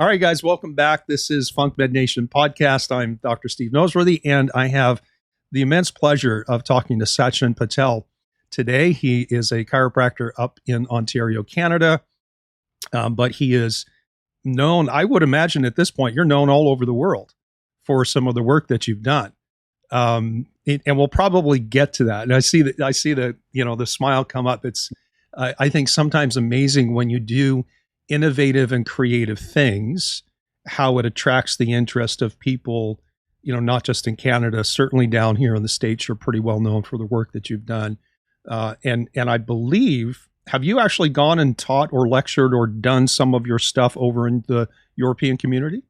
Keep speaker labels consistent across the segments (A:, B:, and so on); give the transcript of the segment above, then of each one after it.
A: All right, guys, welcome back. This is Func Med Nation podcast. I'm Dr. Steve Noseworthy, and I have the immense pleasure of talking to Sachin Patel today. He is a chiropractor up in Ontario, Canada, but he is known, I would imagine at this point, you're known all over the world for some of the work that you've done. And we'll probably get to that. And I see that, the smile come up. It's, I think sometimes amazing when you do innovative and creative things, how it attracts the interest of people, not just in Canada, certainly down here in the States, you're pretty well known for the work that you've done. And I believe, have you actually gone and taught or lectured or done some of your stuff over in the European community?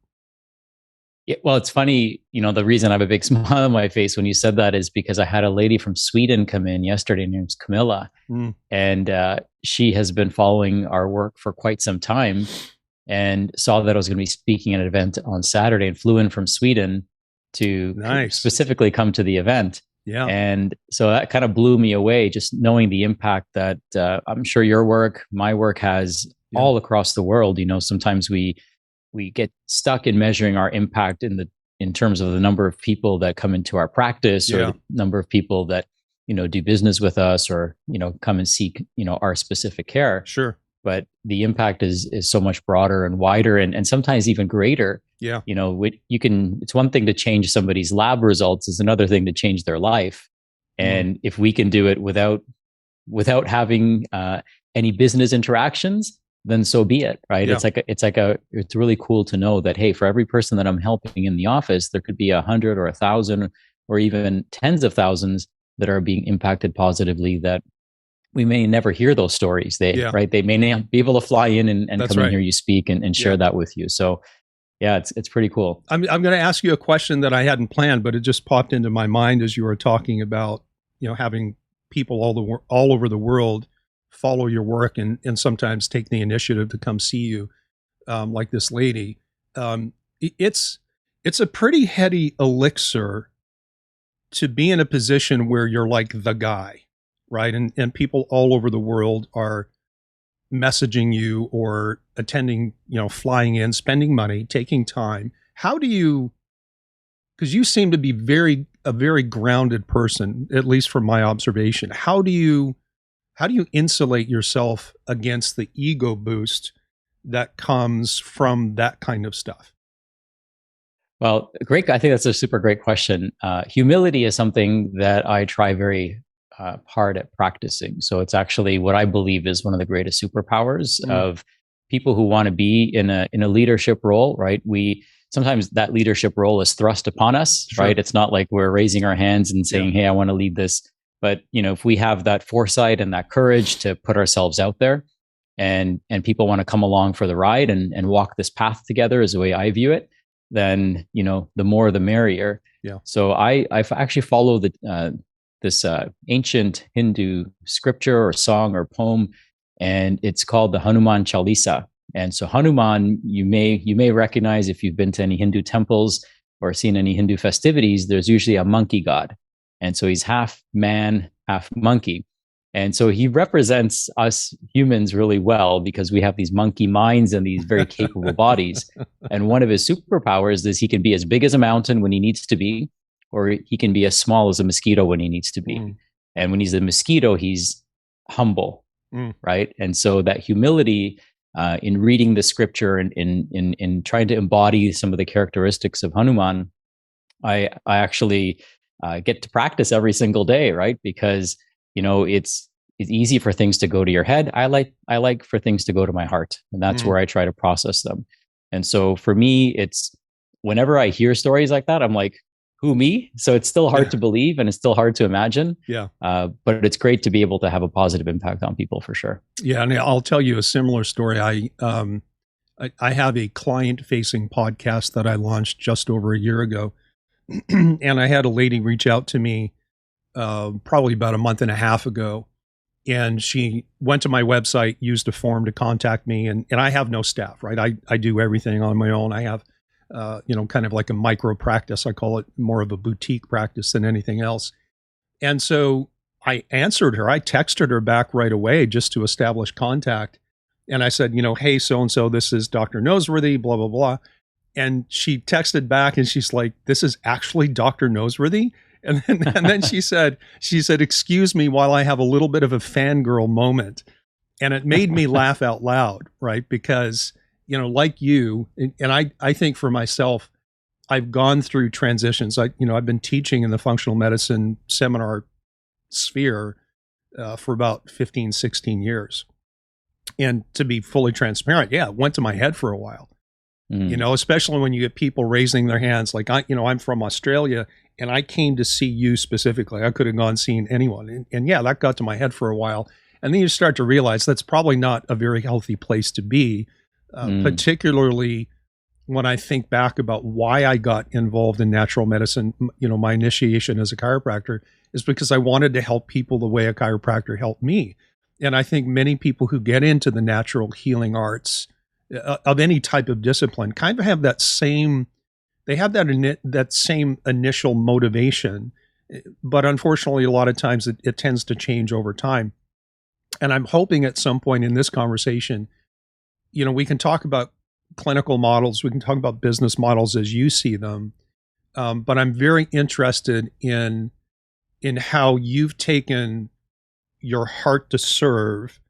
B: Yeah, well, it's funny, the reason I have a big smile on my face when you said that is because I had a lady from Sweden come in yesterday named Camilla, and she has been following our work for quite some time and saw that I was going to be speaking at an event on Saturday and flew in from Sweden to specifically come to the event.
A: Yeah.
B: And so that kind of blew me away, just knowing the impact that I'm sure your work, my work has all across the world. Sometimes we get stuck in measuring our impact in terms of the number of people that come into our practice or the number of people that, do business with us or, come and seek, our specific care.
A: Sure.
B: But the impact is so much broader and wider and sometimes even greater.
A: Yeah.
B: It's one thing to change somebody's lab results, it's another thing to change their life. And if we can do it without having any business interactions, then so be it, right? Yeah. It's really cool to know that, hey, for every person that I'm helping in the office, there could be 100 or 1,000 or even tens of thousands that are being impacted positively that we may never hear those stories. Right? They may not be able to fly in and come and hear you speak and share that with you. So yeah, it's pretty cool.
A: I'm going to ask you a question that I hadn't planned, but it just popped into my mind as you were talking about, having people all over the world follow your work and sometimes take the initiative to come see you, like this lady. It's a pretty heady elixir to be in a position where you're like the guy, right? And people all over the world are messaging you or attending, flying in, spending money, taking time. How do you, because you seem to be a very grounded person, at least from my observation. How do you insulate yourself against the ego boost that comes from that kind of stuff?
B: Well, great. I think that's a super great question. Humility is something that I try very hard at practicing. So it's actually what I believe is one of the greatest superpowers of people who want to be in a leadership role, right? Sometimes that leadership role is thrust upon us, right? It's not like we're raising our hands and saying, hey, I want to lead this. But, if we have that foresight and that courage to put ourselves out there and people want to come along for the ride and walk this path together is the way I view it, then, the more the merrier.
A: Yeah.
B: So I actually follow this ancient Hindu scripture or song or poem, and it's called the Hanuman Chalisa. And so Hanuman, you may recognize if you've been to any Hindu temples or seen any Hindu festivities, there's usually a monkey god. And so he's half man, half monkey. And so he represents us humans really well because we have these monkey minds and these very capable bodies. And one of his superpowers is he can be as big as a mountain when he needs to be, or he can be as small as a mosquito when he needs to be. And when he's a mosquito, he's humble, right? And so that humility in reading the scripture and in trying to embody some of the characteristics of Hanuman, I actually get to practice every single day, right? Because it's easy for things to go to your head. I like for things to go to my heart, and that's where I try to process them. And so for me, it's whenever I hear stories like that, I'm like, who, me? So it's still hard to believe and it's still hard to imagine.
A: Yeah.
B: But it's great to be able to have a positive impact on people for sure.
A: Yeah. And I'll tell you a similar story. I have a client-facing podcast that I launched just over a year ago. And I had a lady reach out to me probably about a month and a half ago. And she went to my website, used a form to contact me. And I have no staff, right? I do everything on my own. I have, kind of like a micro practice. I call it more of a boutique practice than anything else. And so I answered her. I texted her back right away just to establish contact. And I said, hey, so-and-so, this is Dr. Noseworthy, blah, blah, blah. And she texted back and she's like, this is actually Dr. Noseworthy. And then she said, excuse me while I have a little bit of a fangirl moment. And it made me laugh out loud, right? Because, like you, and I think for myself, I've gone through transitions. I've been teaching in the functional medicine seminar sphere for about 15, 16 years. And to be fully transparent, it went to my head for a while. Especially when you get people raising their hands, like I'm from Australia and I came to see you specifically. I could have gone seen anyone. And that got to my head for a while. And then you start to realize that's probably not a very healthy place to be, particularly when I think back about why I got involved in natural medicine. My initiation as a chiropractor is because I wanted to help people the way a chiropractor helped me. And I think many people who get into the natural healing arts of any type of discipline kind of have that same initial motivation, but unfortunately a lot of times it tends to change over time. And I'm hoping at some point in this conversation, we can talk about clinical models, we can talk about business models as you see them, but I'm very interested in how you've taken your heart to serve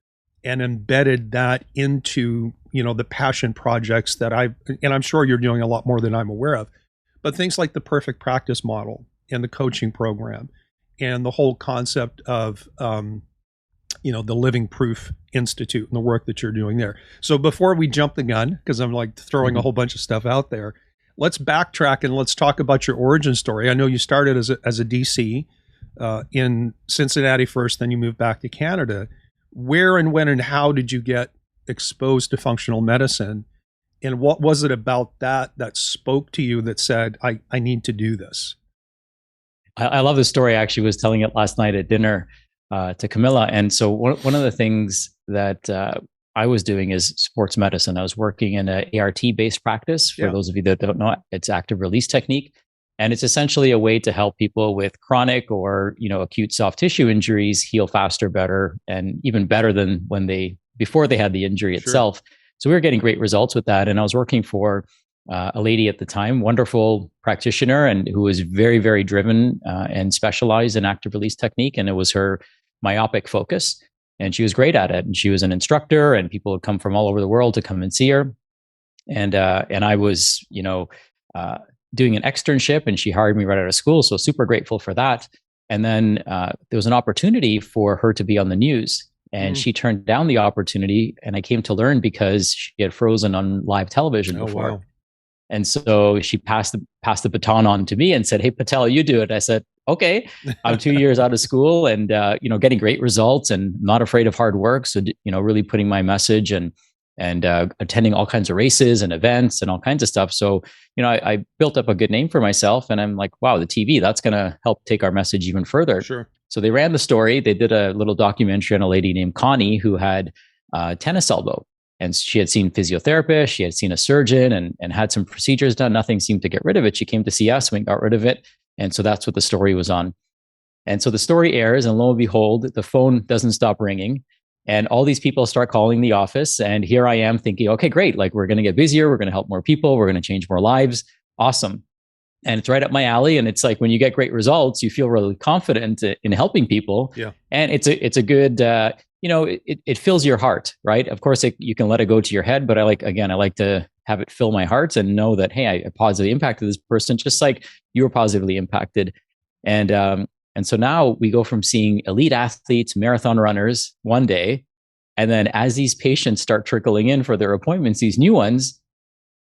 A: and embedded that into the passion projects that and I'm sure you're doing a lot more than I'm aware of, but things like the perfect practice model and the coaching program and the whole concept of the Living Proof Institute and the work that you're doing there. So before we jump the gun, because I'm like throwing a whole bunch of stuff out there, let's backtrack and let's talk about your origin story. I know you started as a DC in Cincinnati first, then you moved back to Canada. Where and when and how did you get exposed to functional medicine? And what was it about that spoke to you that said, I need to do this?
B: I love the story. I actually was telling it last night at dinner to Camilla. And so one of the things that I was doing is sports medicine. I was working in an ART-based practice. For those of you that don't know, it's active release technique. And it's essentially a way to help people with chronic or acute soft tissue injuries heal faster, better, and even better than before they had the injury itself. So we were getting great results with that. And I was working for a lady at the time, wonderful practitioner, and who was very, very driven and specialized in active release technique. And it was her myopic focus. And she was great at it. And she was an instructor, and people would come from all over the world to come and see her. And I was, doing an externship, and she hired me right out of school. So super grateful for that. And then there was an opportunity for her to be on the news, and she turned down the opportunity. And I came to learn because she had frozen on live television before. Wow. And so she passed the baton on to me and said, "Hey, Patel, you do it." I said, "Okay." I'm 2 years out of school and, getting great results and not afraid of hard work. So, really putting my message and attending all kinds of races and events and all kinds of stuff. So, I built up a good name for myself, and I'm like, wow, the TV, that's going to help take our message even further.
A: Sure.
B: So they ran the story. They did a little documentary on a lady named Connie who had tennis elbow, and she had seen physiotherapists, she had seen a surgeon and had some procedures done. Nothing seemed to get rid of it. She came to see us, we got rid of it. And so that's what the story was on. And so the story airs, and lo and behold, the phone doesn't stop ringing. And all these people start calling the office. And here I am thinking, okay, great. Like, we're going to get busier. We're going to help more people. We're going to change more lives. Awesome. And it's right up my alley. And it's like, when you get great results, you feel really confident in helping people. Yeah. And it's a good, it fills your heart, right? Of course, you can let it go to your head, but I like to have it fill my heart and know that, hey, I positively impacted this person, just like you were positively impacted. And so now we go from seeing elite athletes, marathon runners one day, and then as these patients start trickling in for their appointments, these new ones,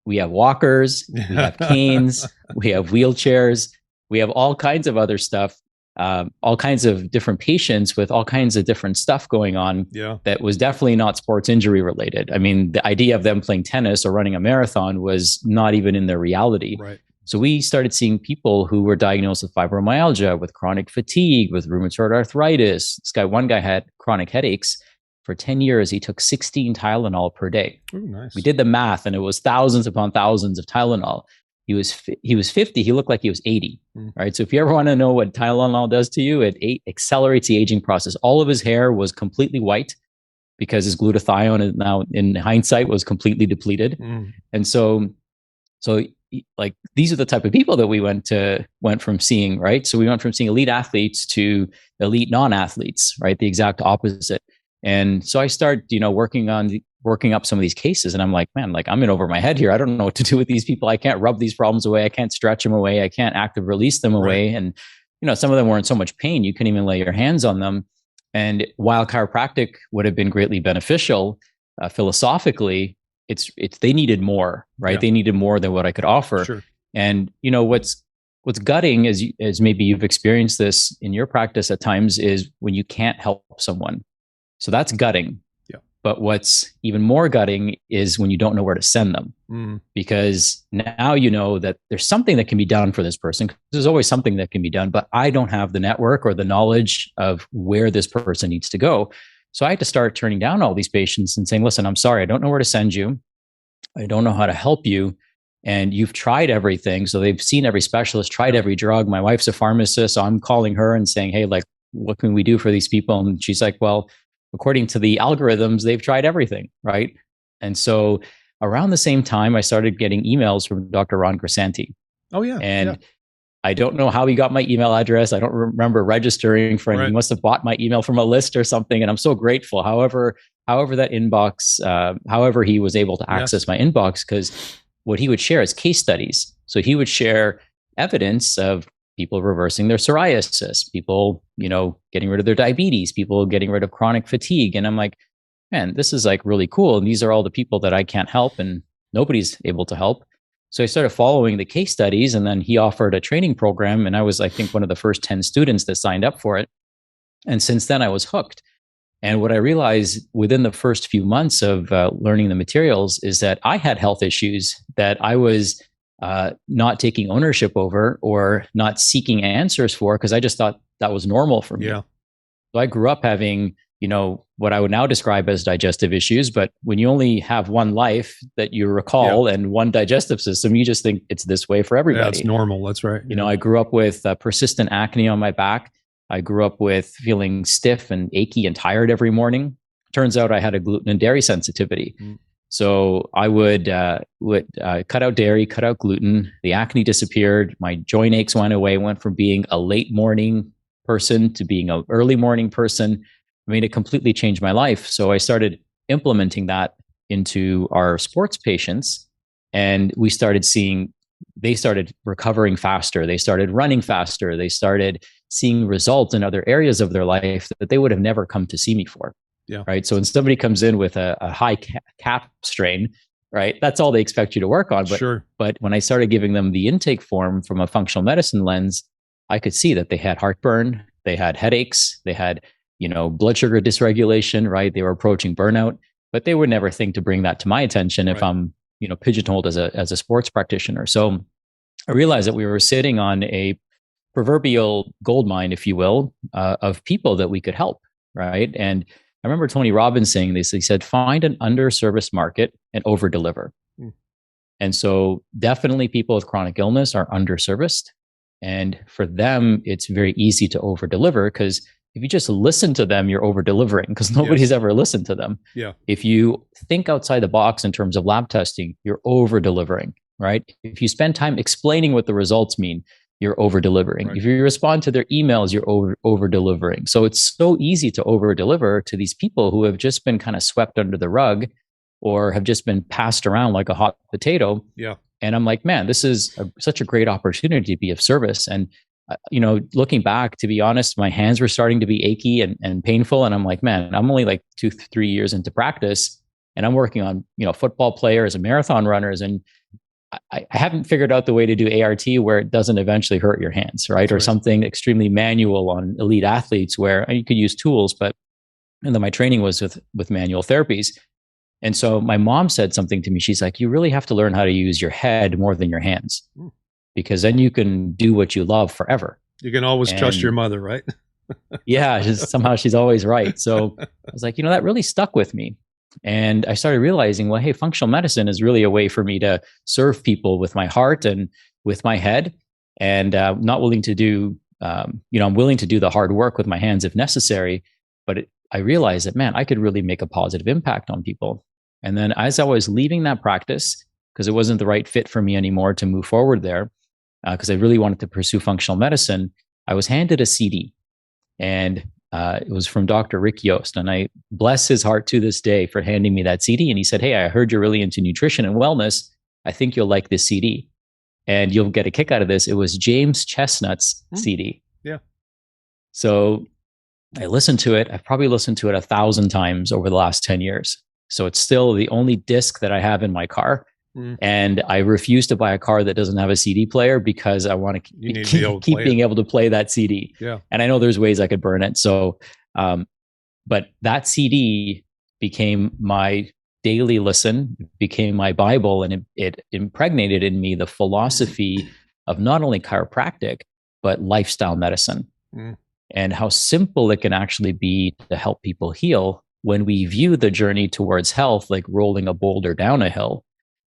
B: we have walkers, we have canes, we have wheelchairs, we have all kinds of other stuff, all kinds of different patients with all kinds of different stuff going on that was definitely not sports injury related. I mean, the idea of them playing tennis or running a marathon was not even in their reality. Right. So we started seeing people who were diagnosed with fibromyalgia, with chronic fatigue, with rheumatoid arthritis. One guy had chronic headaches. For 10 years, he took 16 Tylenol per day. Ooh, nice. We did the math, and it was thousands upon thousands of Tylenol. He was 50. He looked like he was 80. Right. So if you ever want to know what Tylenol does to you, it accelerates the aging process. All of his hair was completely white. because his glutathione is now, in hindsight, was completely depleted. And so like, these are the type of people that we went from seeing, right? So we went from seeing elite athletes to elite non-athletes, right? The exact opposite. And so I started, working up some of these cases, and I'm like, man, like, I'm in over my head here. I don't know what to do with these people. I can't rub these problems away. I can't stretch them away. I can't active release them away. Right. And, some of them were in so much pain, you couldn't even lay your hands on them. And while chiropractic would have been greatly beneficial, philosophically, it's they needed more, right? Yeah. They needed more than what I could offer. Sure. And what's gutting, as maybe you've experienced this in your practice at times, is when you can't help someone. So that's gutting. Yeah. But what's even more gutting is when you don't know where to send them, because now you know that there's something that can be done for this person. There's always something that can be done, but I don't have the network or the knowledge of where this person needs to go. So I had to start turning down all these patients and saying, listen, I'm sorry, I don't know where to send you. I don't know how to help you. And you've tried everything. So they've seen every specialist, tried every drug. My wife's a pharmacist. So I'm calling her and saying, hey, like, what can we do for these people? And she's like, well, according to the algorithms, they've tried everything, right? And so around the same time, I started getting emails from Dr. Ron Grisanti. Oh, yeah. And I don't know how he got my email address. I don't remember registering for it. He must have bought my email from a list or something. And I'm so grateful. However that inbox, however he was able to access my inbox, because what he would share is case studies. So he would share evidence of people reversing their psoriasis, people, getting rid of their diabetes, people getting rid of chronic fatigue. And I'm like, man, this is like really cool. And these are all the people that I can't help and nobody's able to help. So I started following the case studies, and then he offered a training program. And I was, I think, one of the first 10 students that signed up for it. And since then I was hooked. And what I realized within the first few months of learning the materials is that I had health issues that I was not taking ownership over or not seeking answers for, because I just thought that was normal for me. Yeah. So I grew up having, what I would now describe as digestive issues. But when you only have one life that you recall and one digestive system, you just think it's this way for everybody.
A: That's normal. That's right.
B: I grew up with persistent acne on my back. I grew up with feeling stiff and achy and tired every morning. Turns out I had a gluten and dairy sensitivity. So I would cut out dairy, cut out gluten. The acne disappeared. My joint aches went away. Went from being a late morning person to being an early morning person. I mean, it completely changed my life. So I started implementing that into our sports patients, and we started seeing they started recovering faster. They started running faster. They started seeing results in other areas of their life that they would have never come to see me for. Yeah. Right. So when somebody comes in with a high cap strain, right, that's all they expect you to work on. But, but when I started giving them the intake form from a functional medicine lens, I could see that they had heartburn, they had headaches, they had, blood sugar dysregulation, right? They were approaching burnout, but they would never think to bring that to my attention if I'm, pigeonholed as a sports practitioner. So I realized that we were sitting on a proverbial gold mine, if you will, of people that we could help, right? And I remember Tony Robbins saying this. He said, find an underserviced market and over deliver. And so definitely people with chronic illness are underserviced. And for them, it's very easy to over deliver, because if you just listen to them, you're over delivering, because nobody's ever listened to them. Yeah. If you think outside the box in terms of lab testing, you're over delivering, right? If you spend time explaining what the results mean, you're over delivering. Right. If you respond to their emails, you're over delivering. So it's so easy to over deliver to these people who have just been kind of swept under the rug or have just been passed around like a hot potato. Yeah. And I'm like, man, this is such a great opportunity to be of service. And, looking back, to be honest, my hands were starting to be achy and painful. And I'm like, man, I'm only like 2-3 years into practice, and I'm working on, football players and marathon runners. And I haven't figured out the way to do ART where it doesn't eventually hurt your hands, right? Or something extremely manual on elite athletes where you could use tools, and then my training was with manual therapies. And so my mom said something to me. She's like, you really have to learn how to use your head more than your hands, because then you can do what you love forever.
A: You can always trust your mother, right?
B: Yeah, somehow she's always right. So I was like, that really stuck with me. And I started realizing, well, hey, functional medicine is really a way for me to serve people with my heart and with my head, and not willing to do, I'm willing to do the hard work with my hands if necessary. But I realized that, man, I could really make a positive impact on people. And then as I was leaving that practice, because it wasn't the right fit for me anymore to move forward there, because I really wanted to pursue functional medicine, I was handed a CD. And it was from Dr. Rick Yost. And I bless his heart to this day for handing me that CD. And he said, hey, I heard you're really into nutrition and wellness. I think you'll like this CD. And you'll get a kick out of this. It was James Chestnut's CD.
A: Yeah.
B: So I listened to it. I've probably listened to it 1,000 times over the last 10 years. So it's still the only disc that I have in my car. And I refuse to buy a car that doesn't have a CD player because I want to keep being able to play that CD.
A: Yeah.
B: And I know there's ways I could burn it. So, but that CD became my daily listen, became my Bible, and it impregnated in me the philosophy of not only chiropractic, but lifestyle medicine, and how simple it can actually be to help people heal when we view the journey towards health like rolling a boulder down a hill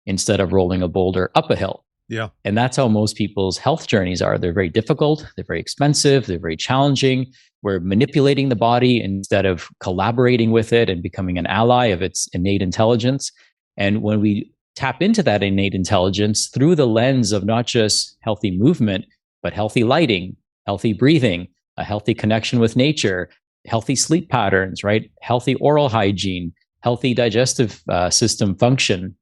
B: instead of rolling a boulder up a hill.
A: Yeah.
B: And that's how most people's health journeys are. They're very difficult. They're very expensive. They're very challenging. We're manipulating the body instead of collaborating with it and becoming an ally of its innate intelligence. And when we tap into that innate intelligence through the lens of not just healthy movement, but healthy lighting, healthy breathing, a healthy connection with nature, healthy sleep patterns, right? Healthy oral hygiene, healthy digestive system function,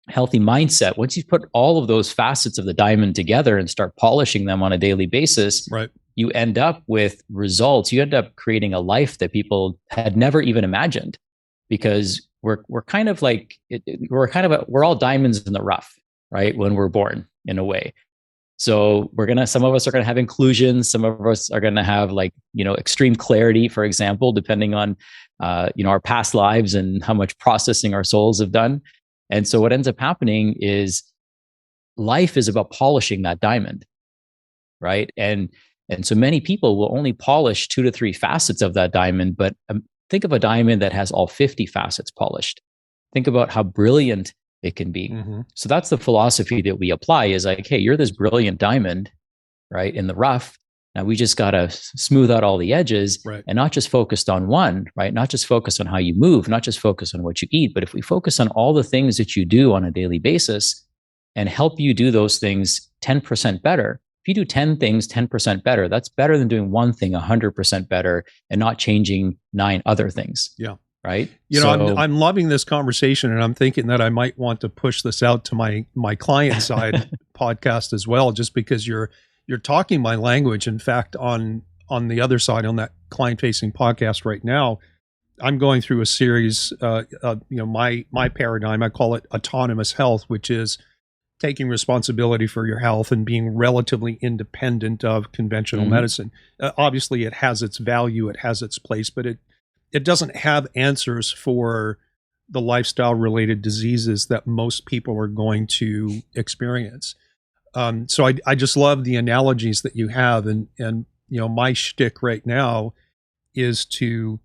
B: healthy mindset. Once you put all of those facets of the diamond together and start polishing them on a daily basis,
A: right,
B: you end up with results. You end up creating a life that people had never even imagined, because we're kind of like, we're all diamonds in the rough, right? When we're born, in a way. So some of us are going to have inclusions. Some of us are going to have extreme clarity, for example, depending on, our past lives and how much processing our souls have done. And so what ends up happening is life is about polishing that diamond, right? And so many people will only polish 2 to 3 facets of that diamond, but think of a diamond that has all 50 facets polished. Think about how brilliant it can be. So that's the philosophy that we apply, is like, hey, you're this brilliant diamond, right, in the rough. Now we just got to smooth out all the edges,
A: right,
B: and not just focused on one, right? Not just focus on how you move, not just focus on what you eat, but if we focus on all the things that you do on a daily basis and help you do those things 10% better. If you do 10 things 10% better, that's better than doing one thing 100% better and not changing 9 other things.
A: Yeah.
B: Right.
A: I'm loving this conversation, and I'm thinking that I might want to push this out to my client side podcast as well, just because you're talking my language. In fact, on the other side, on that client-facing podcast right now, I'm going through a series. My paradigm, I call it autonomous health, which is taking responsibility for your health and being relatively independent of conventional medicine. Obviously, it has its value, it has its place, but it doesn't have answers for the lifestyle-related diseases that most people are going to experience. So I just love the analogies that you have, and my shtick right now is to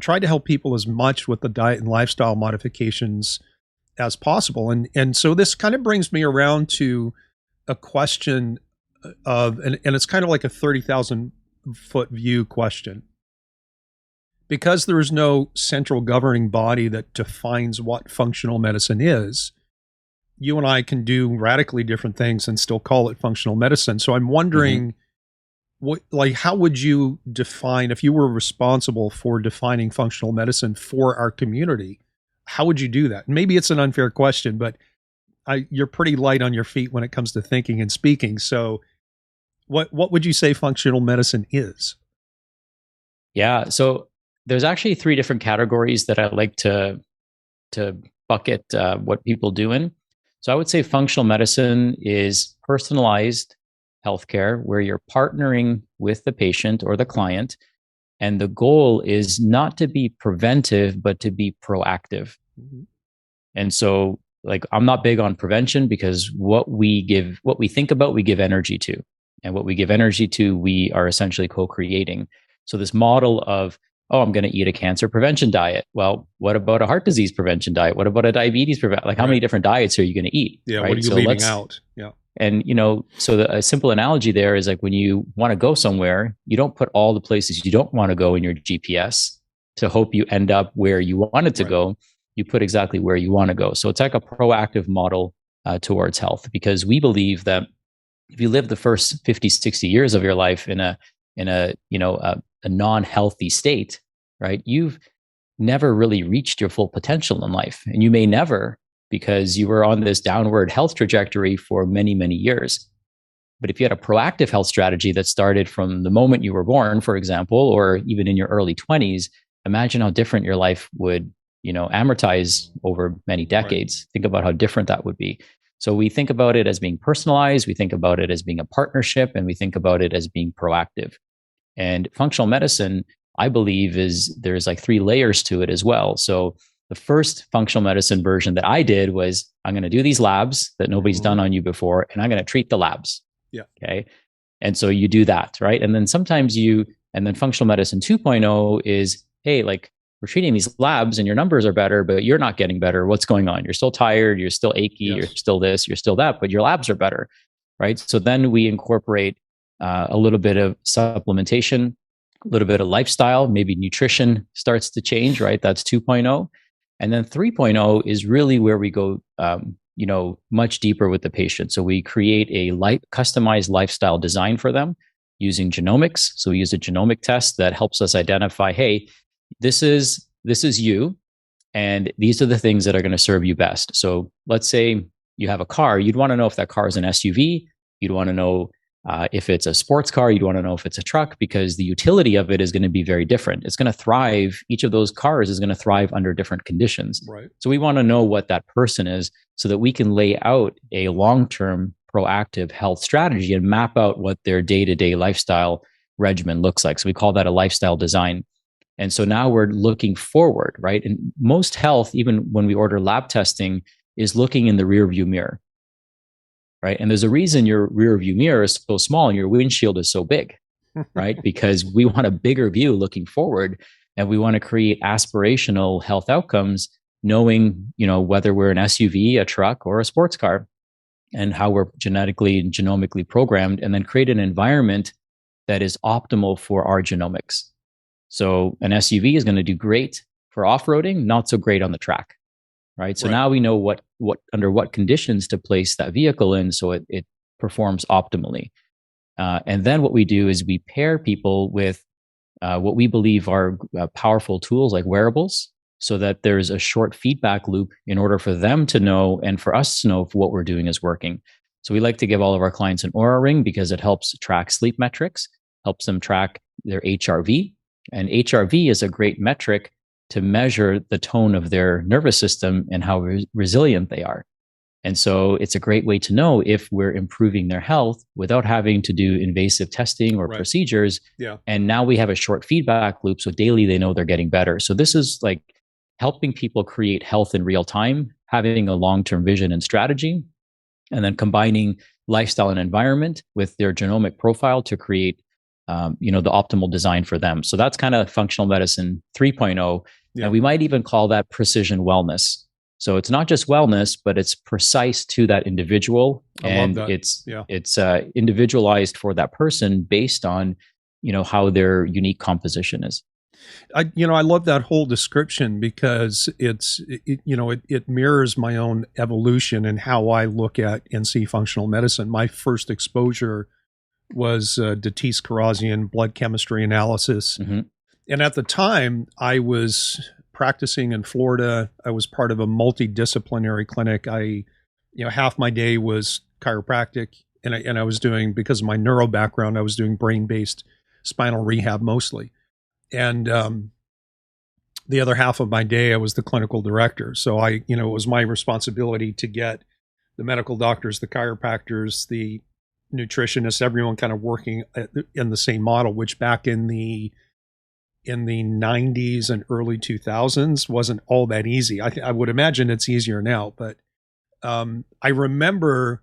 A: try to help people as much with the diet and lifestyle modifications as possible. And so this kind of brings me around to a question of, and it's kind of like a 30,000 foot view question. Because there is no central governing body that defines what functional medicine is, you and I can do radically different things and still call it functional medicine. So I'm wondering, how would you define, if you were responsible for defining functional medicine for our community, how would you do that? Maybe it's an unfair question, but you're pretty light on your feet when it comes to thinking and speaking. So what would you say functional medicine is?
B: Yeah. So there's actually 3 different categories that I like to bucket what people do in. So I would say functional medicine is personalized healthcare, where you're partnering with the patient or the client, and the goal is not to be preventive, but to be proactive. And so, I'm not big on prevention, because what we think about, we give energy to, and what we give energy to, we are essentially co-creating. So this model of, oh, I'm going to eat a cancer prevention diet. Well, what about a heart disease prevention diet? What about a diabetes prevention? How many different diets are you going to eat?
A: Yeah.
B: Right?
A: What are you leaving out? Yeah.
B: And, so a simple analogy there is, like, when you want to go somewhere, you don't put all the places you don't want to go in your GPS. to hope you end up where you wanted to go. You put exactly where you want to go. So it's like a proactive model towards health, because we believe that if you live the first 50, 60 years of your life in a non-healthy state, right, you've never really reached your full potential in life. And you may never, because you were on this downward health trajectory for many, many years. But if you had a proactive health strategy that started from the moment you were born, for example, or even in your early 20s, imagine how different your life would, amortize over many decades. Think about how different that would be. So we think about it as being personalized, we think about it as being a partnership, and we think about it as being proactive. And functional medicine, I believe, there's like 3 layers to it as well. So the first functional medicine version that I did was, I'm going to do these labs that nobody's done on you before, and I'm going to treat the labs.
A: Yeah.
B: Okay. And so you do that, right? And then and then functional medicine 2.0 is, hey, like, we're treating these labs and your numbers are better, but you're not getting better. What's going on? You're still tired. You're still achy. Yes. You're still this, you're still that, but your labs are better, right? So then we incorporate a little bit of supplementation, a little bit of lifestyle, maybe nutrition starts to change, right? That's 2.0. And then 3.0 is really where we go, much deeper with the patient. So we create a customized lifestyle design for them using genomics. So we use a genomic test that helps us identify, hey, this is you, and these are the things that are going to serve you best. So let's say you have a car. You'd want to know if that car is an SUV. You'd want to know if it's a sports car. You'd want to know if it's a truck, because the utility of it is going to be very different. It's going to thrive. Each of those cars is going to thrive under different conditions.
A: Right.
B: So we want to know what that person is so that we can lay out a long-term proactive health strategy and map out what their day-to-day lifestyle regimen looks like. So we call that a lifestyle design. And so now we're looking forward, right? And most health, even when we order lab testing, is looking in the rear view mirror, right? And there's a reason your rear view mirror is so small and your windshield is so big, right? Because we want a bigger view looking forward, and we want to create aspirational health outcomes, knowing, whether we're an SUV, a truck, or a sports car, and how we're genetically and genomically programmed, and then create an environment that is optimal for our genomics. So an SUV is going to do great for off-roading, not so great on the track, right? So now we know what under what conditions to place that vehicle in, so it performs optimally. And then what we do is we pair people with what we believe are powerful tools like wearables, so that there's a short feedback loop in order for them to know and for us to know if what we're doing is working. So we like to give all of our clients an Oura Ring because it helps track sleep metrics, helps them track their HRV. And HRV is a great metric to measure the tone of their nervous system and how resilient they are. And so it's a great way to know if we're improving their health without having to do invasive testing or procedures.
A: Yeah.
B: And now we have a short feedback loop. So daily they know they're getting better. So this is like helping people create health in real time, having a long-term vision and strategy, and then combining lifestyle and environment with their genomic profile to create the optimal design for them. So that's kind of functional medicine 3.0. Yeah. And we might even call that precision wellness. So it's not just wellness, but it's precise to that individual. And it's individualized for that person based on, how their unique composition is.
A: I love that whole description because it mirrors my own evolution and how I look at and see functional medicine. My first exposure was Datis Karazian blood chemistry analysis. Mm-hmm. And at the time, I was practicing in Florida. I was part of a multidisciplinary clinic. Half my day was chiropractic, and I was doing, because of my neuro background, I was doing brain-based spinal rehab mostly. And the other half of my day, I was the clinical director. So it was my responsibility to get the medical doctors, the chiropractors, the nutritionists, everyone kind of working in the same model, which back in the 90s and early 2000s wasn't all that easy. I would imagine it's easier now, but I remember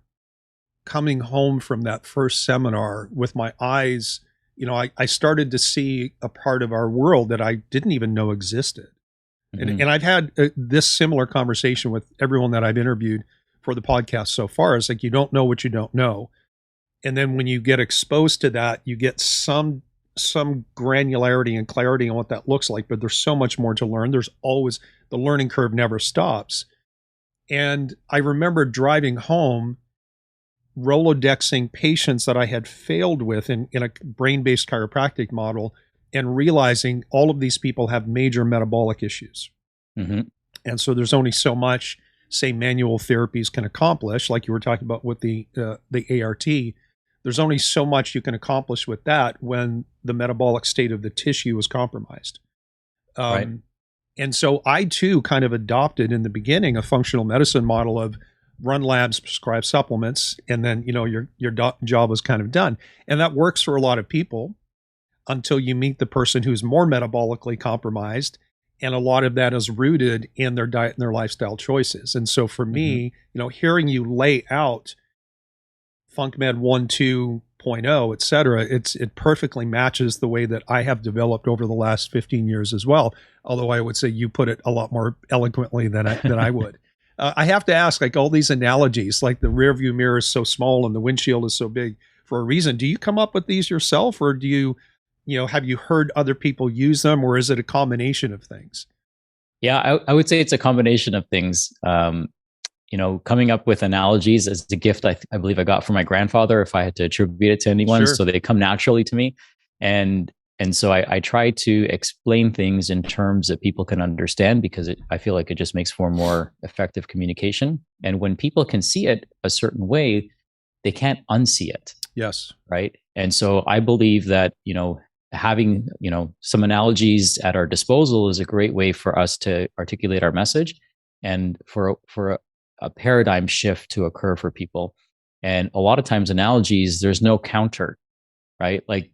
A: coming home from that first seminar with my eyes, I started to see a part of our world that I didn't even know existed. Mm-hmm. And I've had this similar conversation with everyone that I've interviewed for the podcast so far. It's like, you don't know what you don't know. And then when you get exposed to that, you get some some granularity and clarity on what that looks like, but there's so much more to learn. There's always, the learning curve never stops. And I remember driving home, Rolodexing patients that I had failed with in a brain-based chiropractic model, and realizing all of these people have major metabolic issues.
B: Mm-hmm.
A: And so there's only so much, say, manual therapies can accomplish, like you were talking about with the ART. There's only so much you can accomplish with that when the metabolic state of the tissue is compromised.
B: Right.
A: And so I too kind of adopted in the beginning a functional medicine model of run labs, prescribe supplements, and then your job was kind of done. And that works for a lot of people until you meet the person who's more metabolically compromised. And a lot of that is rooted in their diet and their lifestyle choices. And so for me, hearing you lay out FuncMed 1, 2.0, et cetera, it perfectly matches the way that I have developed over the last 15 years as well. Although I would say you put it a lot more eloquently than I would. I have to ask, like all these analogies, like the rear view mirror is so small and the windshield is so big for a reason. Do you come up with these yourself, or do you have you heard other people use them, or is it a combination of things?
B: Yeah, I would say it's a combination of things. Coming up with analogies is a gift I believe I got from my grandfather, if I had to attribute it to anyone.
A: Sure.
B: So they come naturally to me. And so I try to explain things in terms that people can understand, because I feel like it just makes for more effective communication. And when people can see it a certain way, they can't unsee it.
A: Yes.
B: Right. And so I believe that, having, some analogies at our disposal is a great way for us to articulate our message and for a paradigm shift to occur for people. And a lot of times analogies, there's no counter, right? Like,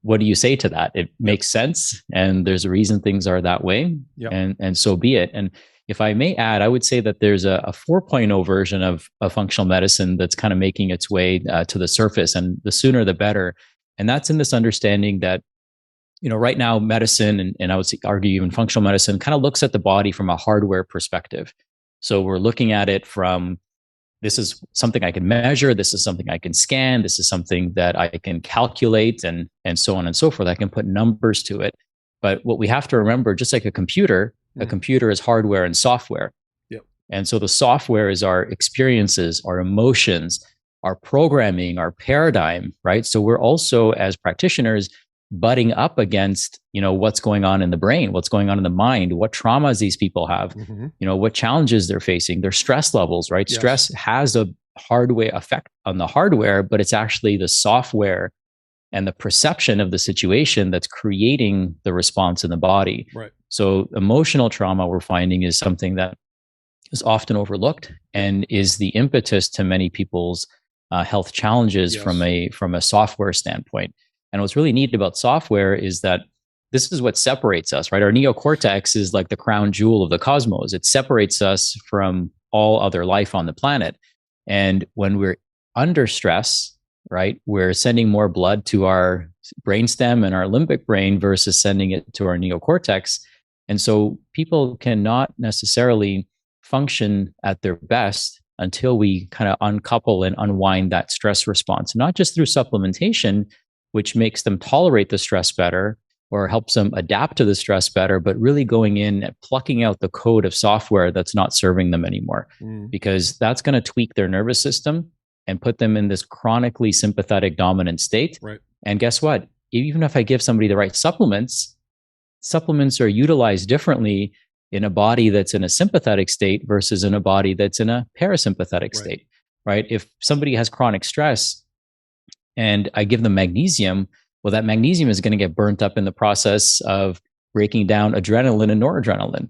B: what do you say to that? It makes sense, and there's a reason things are that way.
A: Yep.
B: And so be it. And if I may add, I would say that there's a 4.0 version of functional medicine that's kind of making its way to the surface, and the sooner the better. And that's in this understanding that, right now medicine, and I would argue even functional medicine, kind of looks at the body from a hardware perspective. So we're looking at it from, this is something I can measure, this is something I can scan, this is something that I can calculate, and so on and so forth. I can put numbers to it. But what we have to remember, just like a computer is hardware and software.
A: Yep.
B: And so the software is our experiences, our emotions, our programming, our paradigm, right? So we're also, as practitioners, butting up against, what's going on in the brain, what's going on in the mind, what traumas these people have, what challenges they're facing, their stress levels, right? Yes. Stress has a hardware effect on the hardware, but it's actually the software and the perception of the situation that's creating the response in the body.
A: Right.
B: So emotional trauma, we're finding, is something that is often overlooked and is the impetus to many people's health challenges. Yes. from a software standpoint. And what's really neat about software is that this is what separates us, right? Our neocortex is like the crown jewel of the cosmos. It separates us from all other life on the planet. And when we're under stress, right, we're sending more blood to our brainstem and our limbic brain versus sending it to our neocortex. And so people cannot necessarily function at their best until we kind of uncouple and unwind that stress response, not just through supplementation, which makes them tolerate the stress better or helps them adapt to the stress better, but really going in and plucking out the code of software that's not serving them anymore, because that's going to tweak their nervous system and put them in this chronically sympathetic dominant state.
A: Right.
B: And guess what? Even if I give somebody the right supplements are utilized differently in a body that's in a sympathetic state versus in a body that's in a parasympathetic state, right? If somebody has chronic stress, and I give them magnesium, well, that magnesium is going to get burnt up in the process of breaking down adrenaline and noradrenaline,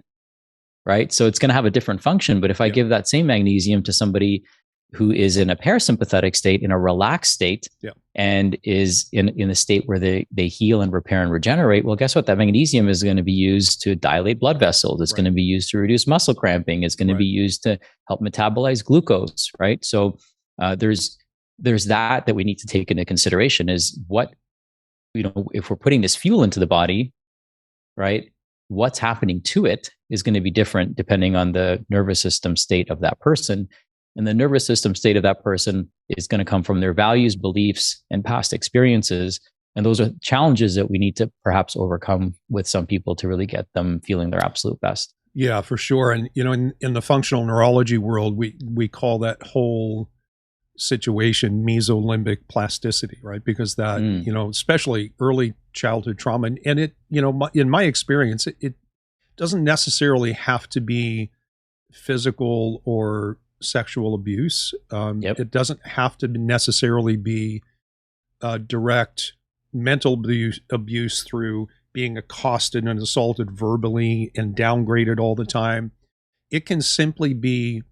B: right? So it's going to have a different function. But if I give that same magnesium to somebody who is in a parasympathetic state, in a relaxed state, and is in a state where they heal and repair and regenerate, well, guess what? That magnesium is going to be used to dilate blood vessels. It's going to be used to reduce muscle cramping. It's going to be used to help metabolize glucose, right? So there's that we need to take into consideration, is what, if we're putting this fuel into the body, right, what's happening to it is going to be different depending on the nervous system state of that person. And the nervous system state of that person is going to come from their values, beliefs, and past experiences And those are challenges that we need to perhaps overcome with some people to really get them feeling their absolute best.
A: Yeah, for sure. And, in the functional neurology world, we call that whole situation mesolimbic plasticity, right? Because that, especially early childhood trauma, and it, in my experience, it doesn't necessarily have to be physical or sexual abuse. It doesn't have to necessarily be direct mental abuse through being accosted and assaulted verbally and downgraded all the time. It can simply be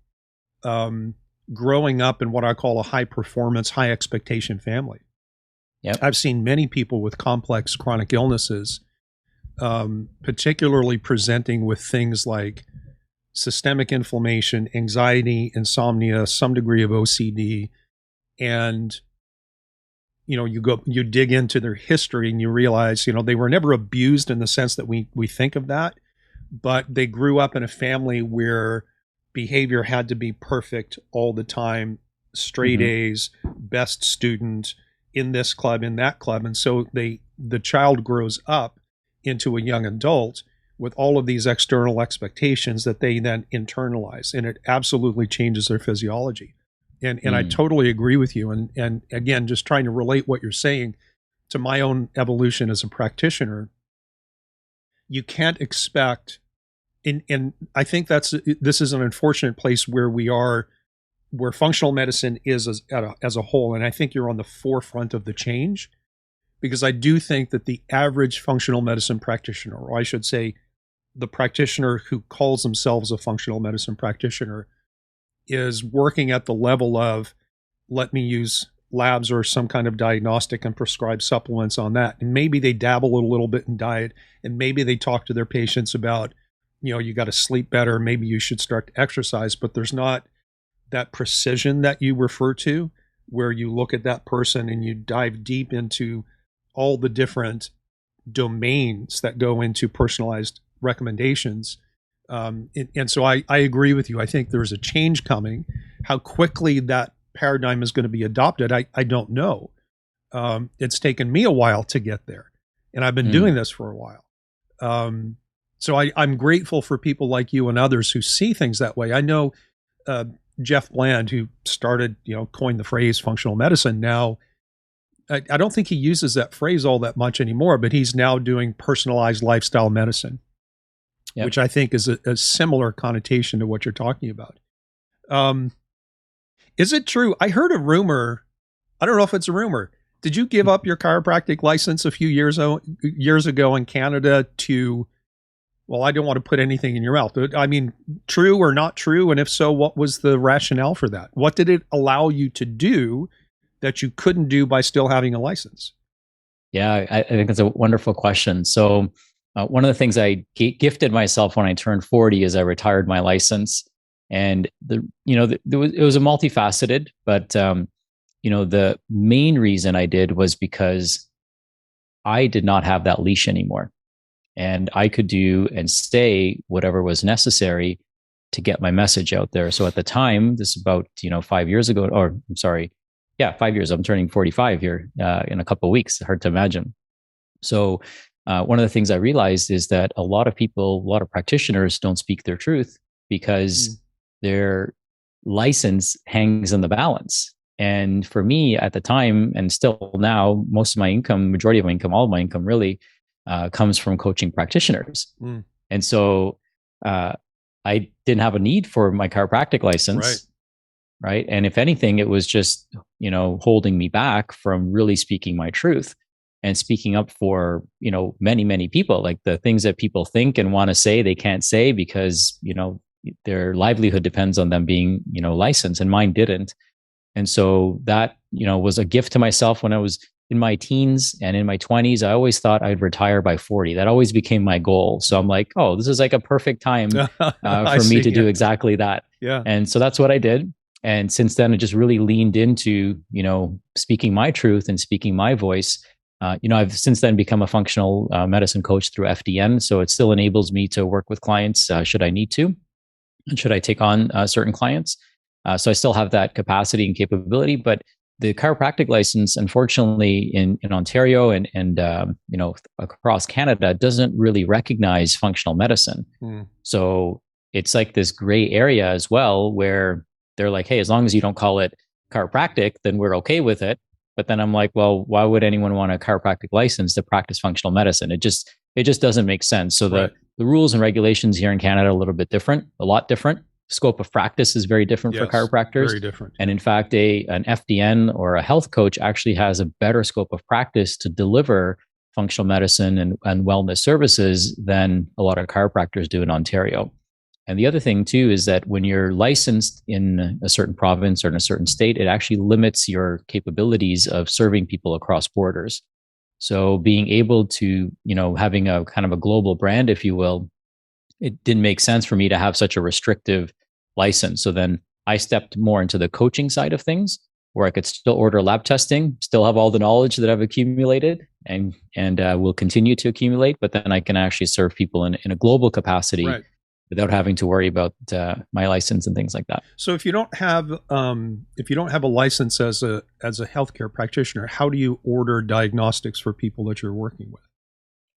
A: growing up in what I call a high performance, high expectation family. I've seen many people with complex chronic illnesses, particularly presenting with things like systemic inflammation, anxiety, insomnia, some degree of OCD, and you dig into their history and you realize, they were never abused in the sense that we think of that, but they grew up in a family where behavior had to be perfect all the time, straight A's, best student in this club, in that club. And so the child grows up into a young adult with all of these external expectations that they then internalize, and it absolutely changes their physiology. And I totally agree with you. And again, just trying to relate what you're saying to my own evolution as a practitioner, you can't expect, and I think this is an unfortunate place where we are, where functional medicine is as a whole. And I think you're on the forefront of the change, because I do think that the average functional medicine practitioner, or I should say the practitioner who calls themselves a functional medicine practitioner, is working at the level of, let me use labs or some kind of diagnostic and prescribe supplements on that. And maybe they dabble a little bit in diet, and maybe they talk to their patients about, you got to sleep better, maybe you should start to exercise, but there's not that precision that you refer to, where you look at that person and you dive deep into all the different domains that go into personalized recommendations. And so I agree with you. I think there's a change coming. How quickly that paradigm is going to be adopted, I don't know. It's taken me a while to get there, and I've been doing this for a while. So I'm grateful for people like you and others who see things that way. I know Jeff Bland, who started, coined the phrase functional medicine. Now, I don't think he uses that phrase all that much anymore, but he's now doing personalized lifestyle medicine. Yep. Which I think is a similar connotation to what you're talking about. Is it true? I heard a rumor. I don't know if it's a rumor. Did you give up your chiropractic license a few years ago in Canada to, well, I don't want to put anything in your mouth. I mean, true or not true? And if so, what was the rationale for that? What did it allow you to do that you couldn't do by still having a license?
B: Yeah, I think that's a wonderful question. So one of the things I gifted myself when I turned 40 is I retired my license, and it was a multifaceted, but the main reason I did was because I did not have that leash anymore, and I could do and say whatever was necessary to get my message out there. So at the time, this is about 5 years ago, or I'm sorry, 5 years. I'm turning 45 here in a couple of weeks. Hard to imagine. So one of the things I realized is that a lot of practitioners don't speak their truth because their license hangs in the balance. And for me at the time, and still now, most of my income, majority of my income, all of my income really comes from coaching practitioners. And so I didn't have a need for my chiropractic license. Right. And if anything, it was just, holding me back from really speaking my truth and speaking up for, many, many people. Like the things that people think and want to say, they can't say because, their livelihood depends on them being, licensed, and mine didn't. And so that, was a gift to myself when I was in my teens and in my 20s. I always thought I'd retire by 40. That always became my goal. So I'm like, oh, this is like a perfect time for me to do exactly that.
A: Yeah.
B: And so that's what I did. And since then, I just really leaned into, speaking my truth and speaking my voice. I've since then become a functional medicine coach through FDN. So it still enables me to work with clients should I need to, and should I take on certain clients. So I still have that capacity and capability, but the chiropractic license, unfortunately, in Ontario and across Canada, doesn't really recognize functional medicine. So it's like this gray area as well, where they're like, hey, as long as you don't call it chiropractic, then we're okay with it. But then I'm like, well, why would anyone want a chiropractic license to practice functional medicine? It just doesn't make sense. So the rules and regulations here in Canada are a little bit different, a lot different. Scope of practice is very different for chiropractors.
A: Very different.
B: And in fact, an FDN or a health coach actually has a better scope of practice to deliver functional medicine and wellness services than a lot of chiropractors do in Ontario. And the other thing too is that when you're licensed in a certain province or in a certain state, it actually limits your capabilities of serving people across borders. So being able to, having a kind of a global brand, if you will, it didn't make sense for me to have such a restrictive license. So then I stepped more into the coaching side of things, where I could still order lab testing, still have all the knowledge that I've accumulated and will continue to accumulate, but then I can actually serve people in a global capacity without having to worry about my license and things like that.
A: So if you don't have a license as a healthcare practitioner, how do you order diagnostics for people that you're working with?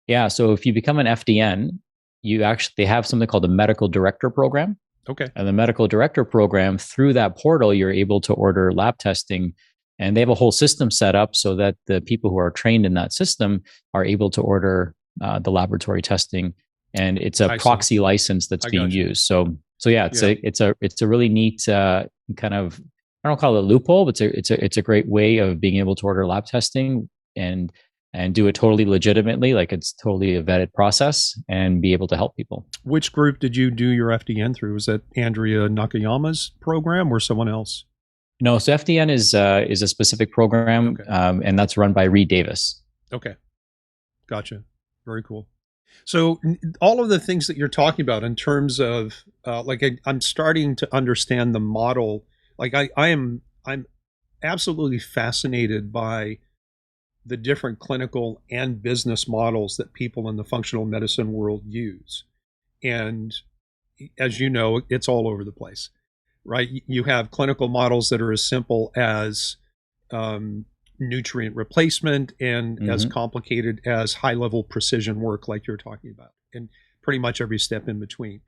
B: Yeah, so if you become an FDN, they have something called the medical director program.
A: Okay.
B: And the medical director program, through that portal, you're able to order lab testing, and they have a whole system set up so that the people who are trained in that system are able to order the laboratory testing, and it's a proxy license that's being used. So yeah, it's a really neat kind of, I don't call it a loophole, but it's a great way of being able to order lab testing and do it totally legitimately, like it's totally a vetted process, and be able to help people.
A: Which group did you do your FDN through? Was that Andrea Nakayama's program or someone else?
B: No, so FDN is a specific program, and that's run by Reed Davis.
A: Okay, gotcha. Very cool. So all of the things that you're talking about in terms of I'm starting to understand the model. Like I'm absolutely fascinated by the different clinical and business models that people in the functional medicine world use. And as you know, it's all over the place, right? You have clinical models that are as simple as nutrient replacement and as complicated as high-level precision work like you're talking about, and pretty much every step in between.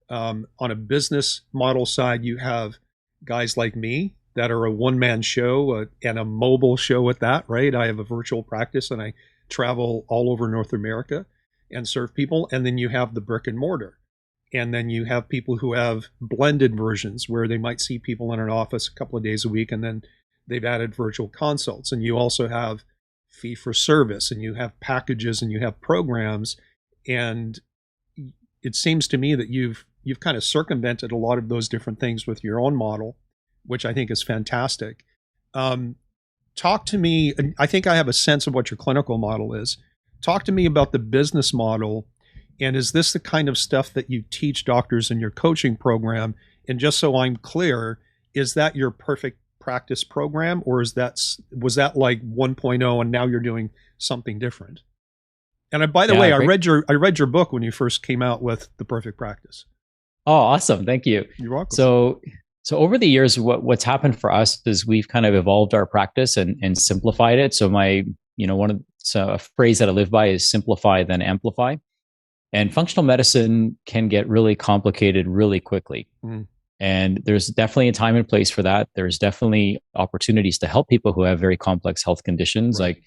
A: On a business model side, you have guys like me that are a one-man show and a mobile show at that, right? I have a virtual practice and I travel all over North America and serve people. And then you have the brick and mortar. And then you have people who have blended versions where they might see people in an office a couple of days a week, and then they've added virtual consults. And you also have fee for service, and you have packages, and you have programs. And it seems to me that you've kind of circumvented a lot of those different things with your own model, which I think is fantastic. Talk to me, I think I have a sense of what your clinical model is. Talk to me about the business model, and is this the kind of stuff that you teach doctors in your coaching program? And just so I'm clear, is that your perfect practice program, or was that like 1.0 and now you're doing something different? And by the way, I read your book when you first came out with The Perfect Practice.
B: Oh, awesome. Thank you.
A: You're welcome.
B: So over the years, what's happened for us is we've kind of evolved our practice and simplified it. So a phrase that I live by is simplify, then amplify. And functional medicine can get really complicated really quickly. And there's definitely a time and place for that. There's definitely opportunities to help people who have very complex health conditions, like,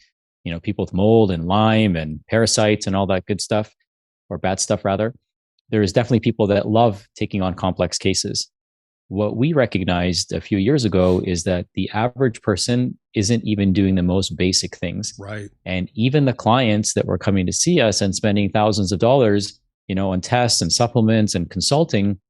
B: people with mold and Lyme and parasites and all that good stuff, or bad stuff rather. There's definitely people that love taking on complex cases. What we recognized a few years ago is that the average person isn't even doing the most basic things.
A: Right.
B: And even the clients that were coming to see us and spending thousands of dollars, on tests and supplements and consulting,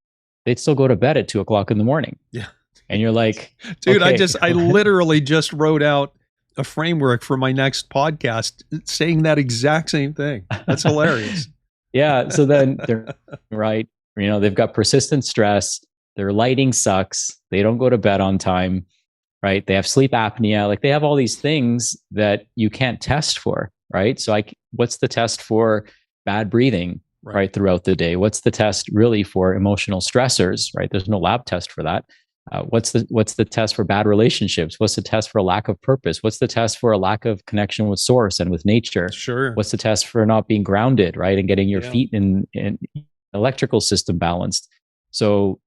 B: they'd still go to bed at 2:00 in the morning.
A: Yeah.
B: And you're like,
A: dude, okay. I literally just wrote out a framework for my next podcast saying that exact same thing. That's hilarious.
B: Yeah. So then they're right. They've got persistent stress. Their lighting sucks. They don't go to bed on time, right? They have sleep apnea. Like, they have all these things that you can't test for, right? So what's the test for bad breathing, right, throughout the day? What's the test really for emotional stressors, right? There's no lab test for that. What's the test for bad relationships? What's the test for a lack of purpose? What's the test for a lack of connection with source and with nature?
A: Sure.
B: What's the test for not being grounded, right? And getting your feet in electrical system balanced. So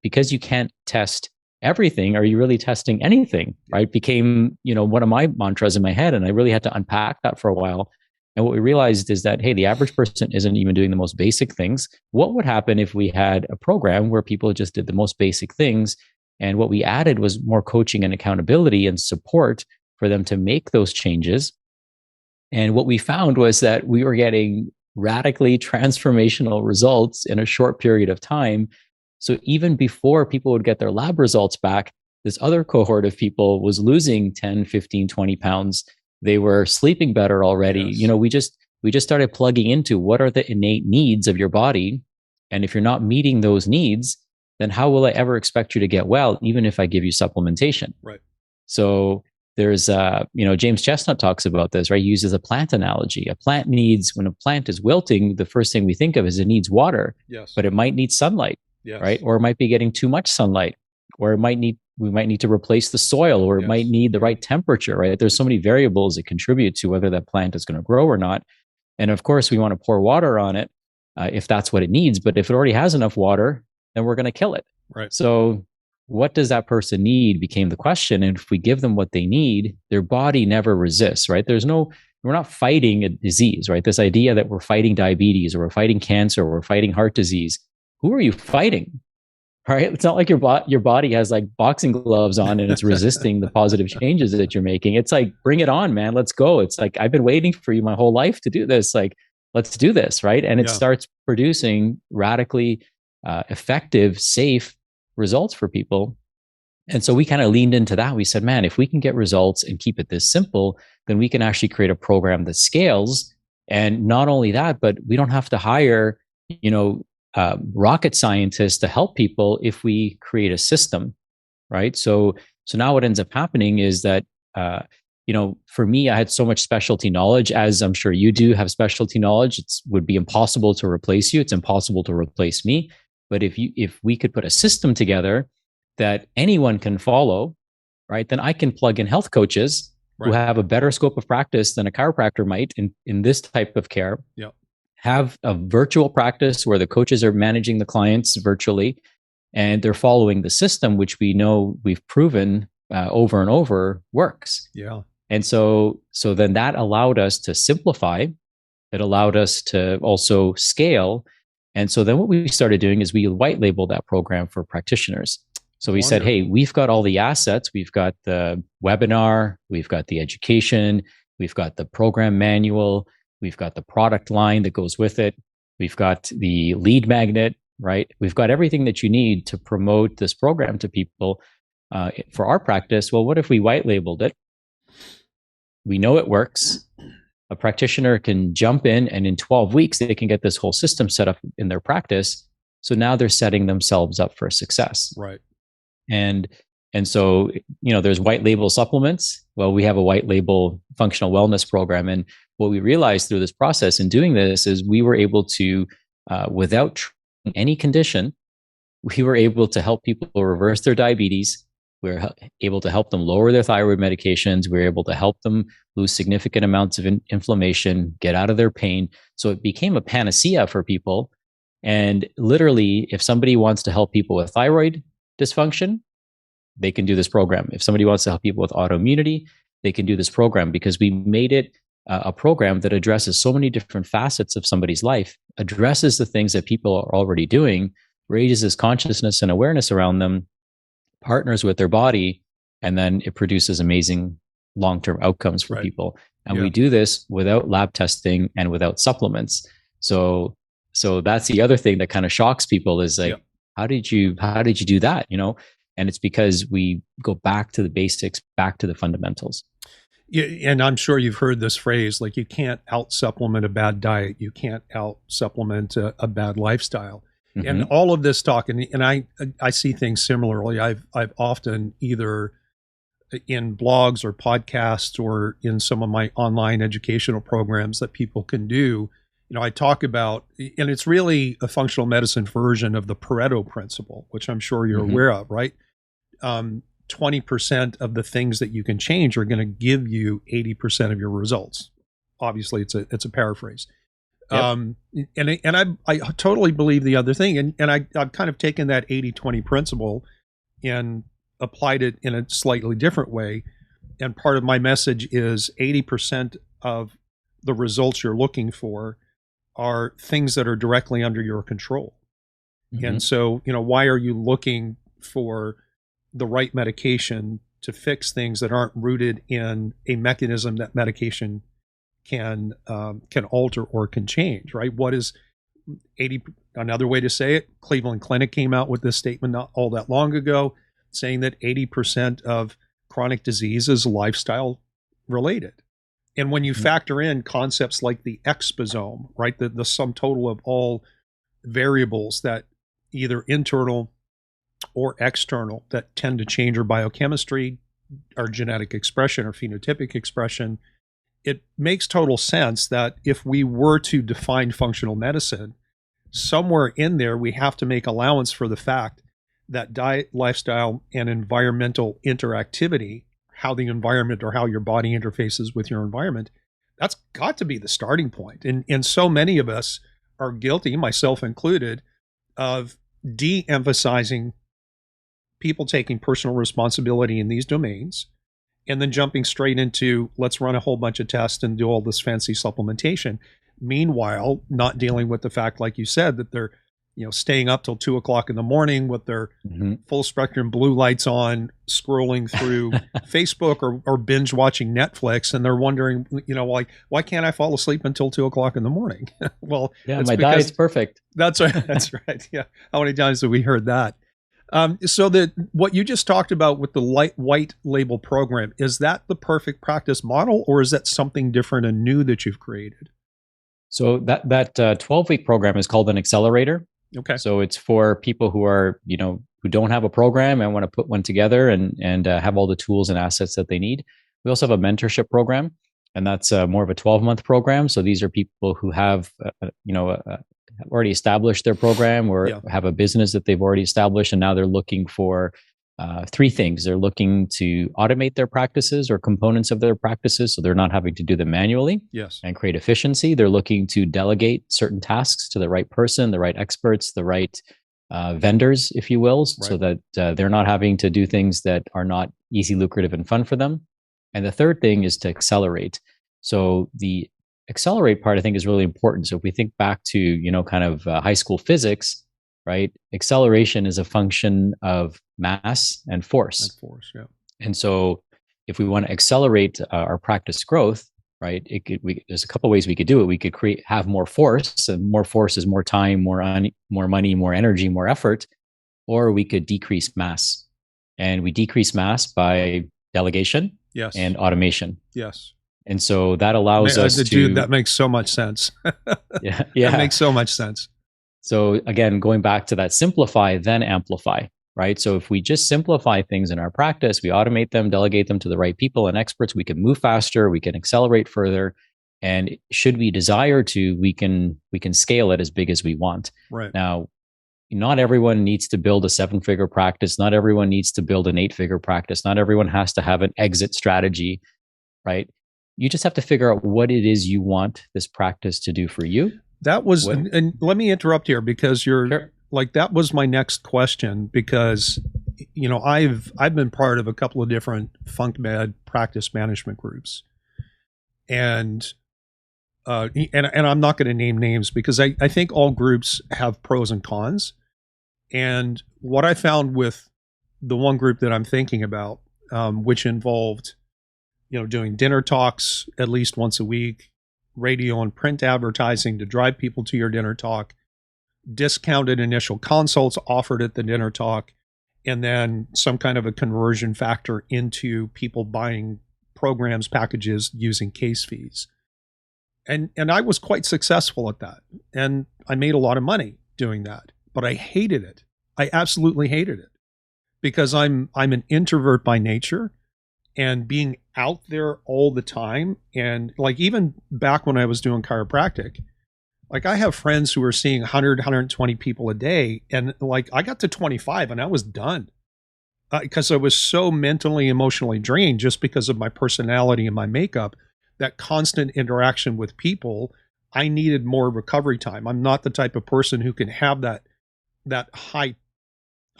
B: because you can't test everything, are you really testing anything, right? Became, one of my mantras in my head. And I really had to unpack that for a while. And what we realized is that, hey, the average person isn't even doing the most basic things. What would happen if we had a program where people just did the most basic things? And what we added was more coaching and accountability and support for them to make those changes. And what we found was that we were getting radically transformational results in a short period of time. So even before people would get their lab results back, this other cohort of people was losing 10, 15, 20 pounds. They were sleeping better already.
A: Yes.
B: We just started plugging into what are the innate needs of your body. And if you're not meeting those needs, then how will I ever expect you to get well, even if I give you supplementation?
A: Right.
B: So there's, James Chestnut talks about this, right? He uses a plant analogy. When a plant is wilting, the first thing we think of is it needs water,
A: yes,
B: but it might need sunlight,
A: yes,
B: right? Or it might be getting too much sunlight, or we might need to replace the soil, or it might need the right temperature, right? There's so many variables that contribute to whether that plant is going to grow or not. And of course, we want to pour water on it if that's what it needs. But if it already has enough water, then we're going to kill it.
A: Right.
B: So what does that person need became the question. And if we give them what they need, their body never resists, right? We're not fighting a disease, right? This idea that we're fighting diabetes or we're fighting cancer or we're fighting heart disease. Who are you fighting? Right? It's not like your body has like boxing gloves on and it's resisting the positive changes that you're making. It's like, bring it on, man. Let's go. It's like, I've been waiting for you my whole life to do this. Like, let's do this. Right. And it starts producing radically effective, safe results for people. And so we kind of leaned into that. We said, man, if we can get results and keep it this simple, then we can actually create a program that scales. And not only that, but we don't have to hire, rocket scientists to help people if we create a system, right? So now what ends up happening is that, for me, I had so much specialty knowledge, as I'm sure you do have specialty knowledge. It would be impossible to replace you. It's impossible to replace me. But if we could put a system together that anyone can follow, right, then I can plug in health coaches who have a better scope of practice than a chiropractor might in this type of care.
A: Yep.
B: Have a virtual practice where the coaches are managing the clients virtually and they're following the system, which we know we've proven over and over works.
A: Yeah.
B: And so then that allowed us to simplify. It allowed us to also scale. And so then what we started doing is we white labeled that program for practitioners. So we said, hey, we've got all the assets. We've got the webinar, we've got the education, we've got the program manual, we've got the product line that goes with it. We've got the lead magnet, right? We've got everything that you need to promote this program to people for our practice. Well, what if we white labeled it? We know it works. A practitioner can jump in and in 12 weeks, they can get this whole system set up in their practice. So now they're setting themselves up for success.
A: Right.
B: And so, there's white label supplements. Well, we have a white label functional wellness program. And what we realized through this process in doing this is we were able to, without treating any condition, we were able to help people reverse their diabetes. We were able to help them lower their thyroid medications. We were able to help them lose significant amounts of inflammation, get out of their pain. So it became a panacea for people. And literally, if somebody wants to help people with thyroid dysfunction, they can do this program. If somebody wants to help people with autoimmunity, they can do this program because we made it a program that addresses so many different facets of somebody's life, addresses the things that people are already doing, raises consciousness and awareness around them, partners with their body, and then it produces amazing long-term outcomes for people. And we do this without lab testing and without supplements. So that's the other thing that kind of shocks people is like, how did you do that? And it's because we go back to the basics, back to the fundamentals.
A: Yeah, and I'm sure you've heard this phrase, like you can't out supplement a bad diet. You can't out supplement a bad lifestyle. Mm-hmm. And all of this talk, and I see things similarly. I've often either in blogs or podcasts or in some of my online educational programs that people can do, I talk about, and it's really a functional medicine version of the Pareto principle, which I'm sure you're aware of, right? 20% of the things that you can change are going to give you 80% of your results. Obviously, it's a paraphrase.
B: Yep.
A: And I totally believe the other thing. And I've kind of taken that 80-20 principle and applied it in a slightly different way. And part of my message is 80% of the results you're looking for are things that are directly under your control. Mm-hmm. And so, why are you looking for the right medication to fix things that aren't rooted in a mechanism that medication can alter or can change, right? What is 80? Another way to say it, Cleveland Clinic came out with this statement not all that long ago, saying that 80% of chronic disease is lifestyle related. And when you factor in concepts like the exposome, right, the sum total of all variables that either internal or external that tend to change our biochemistry, our genetic expression, or phenotypic expression, it makes total sense that if we were to define functional medicine, somewhere in there we have to make allowance for the fact that diet, lifestyle, and environmental interactivity, how the environment or how your body interfaces with your environment, that's got to be the starting point. And so many of us are guilty, myself included, of de-emphasizing people taking personal responsibility in these domains and then jumping straight into let's run a whole bunch of tests and do all this fancy supplementation. Meanwhile, not dealing with the fact, like you said, that they're staying up till 2 o'clock in the morning with their full spectrum blue lights on, scrolling through Facebook or binge watching Netflix. And they're wondering, why can't I fall asleep until 2 o'clock in the morning? Well,
B: yeah, my diet's perfect.
A: That's right. That's right. Yeah. How many times have we heard that? So what you just talked about with the white label program, is that the perfect practice model, or is that something different and new that you've created?
B: So that 12-week program is called an Accelerator.
A: Okay.
B: So it's for people who are, who don't have a program and want to put one together and have all the tools and assets that they need. We also have a mentorship program, and that's more of a 12-month program. So these are people who have, already established their program or have a business that they've already established, and now they're looking for three things. They're looking to automate their practices or components of their practices, so they're not having to do them manually.
A: Yes.
B: And create efficiency. They're looking to delegate certain tasks to the right person, the right experts, the right vendors, if you will, so that they're not having to do things that are not easy, lucrative, and fun for them. And the third thing is to accelerate. So the accelerate part, I think, is really important. So if we think back to, high school physics, right? Acceleration is a function of mass and force.
A: And force, yeah.
B: And so if we want to accelerate our practice growth, right, there's a couple of ways we could do it. We could have more force, and more force is more time, more money, more energy, more effort, or we could decrease mass. And we decrease mass by delegation and automation.
A: Yes.
B: And so that allows us to...
A: Dude, that makes so much sense.
B: Yeah.
A: That makes so much sense.
B: So again, going back to that simplify, then amplify, right? So if we just simplify things in our practice, we automate them, delegate them to the right people and experts, we can move faster, we can accelerate further. And should we desire to, we can scale it as big as we want.
A: Right.
B: Now, not everyone needs to build a 7-figure practice. Not everyone needs to build an 8-figure practice. Not everyone has to have an exit strategy, right? You just have to figure out what it is you want this practice to do for you.
A: That was, and let me interrupt here because that was my next question, because, I've been part of a couple of different Func Med practice management groups, and I'm not going to name names because I think all groups have pros and cons. And what I found with the one group that I'm thinking about, which involved, doing dinner talks at least once a week, radio and print advertising to drive people to your dinner talk, discounted initial consults offered at the dinner talk, and then some kind of a conversion factor into people buying programs, packages using case fees. And I was quite successful at that. And I made a lot of money doing that, but I hated it. I absolutely hated it because I'm an introvert by nature, and being out there all the time. And like, even back when I was doing chiropractic, like I have friends who are seeing 100, 120 people a day. And like, I got to 25 and I was done. because I was so mentally, emotionally drained just because of my personality and my makeup, that constant interaction with people, I needed more recovery time. I'm not the type of person who can have that high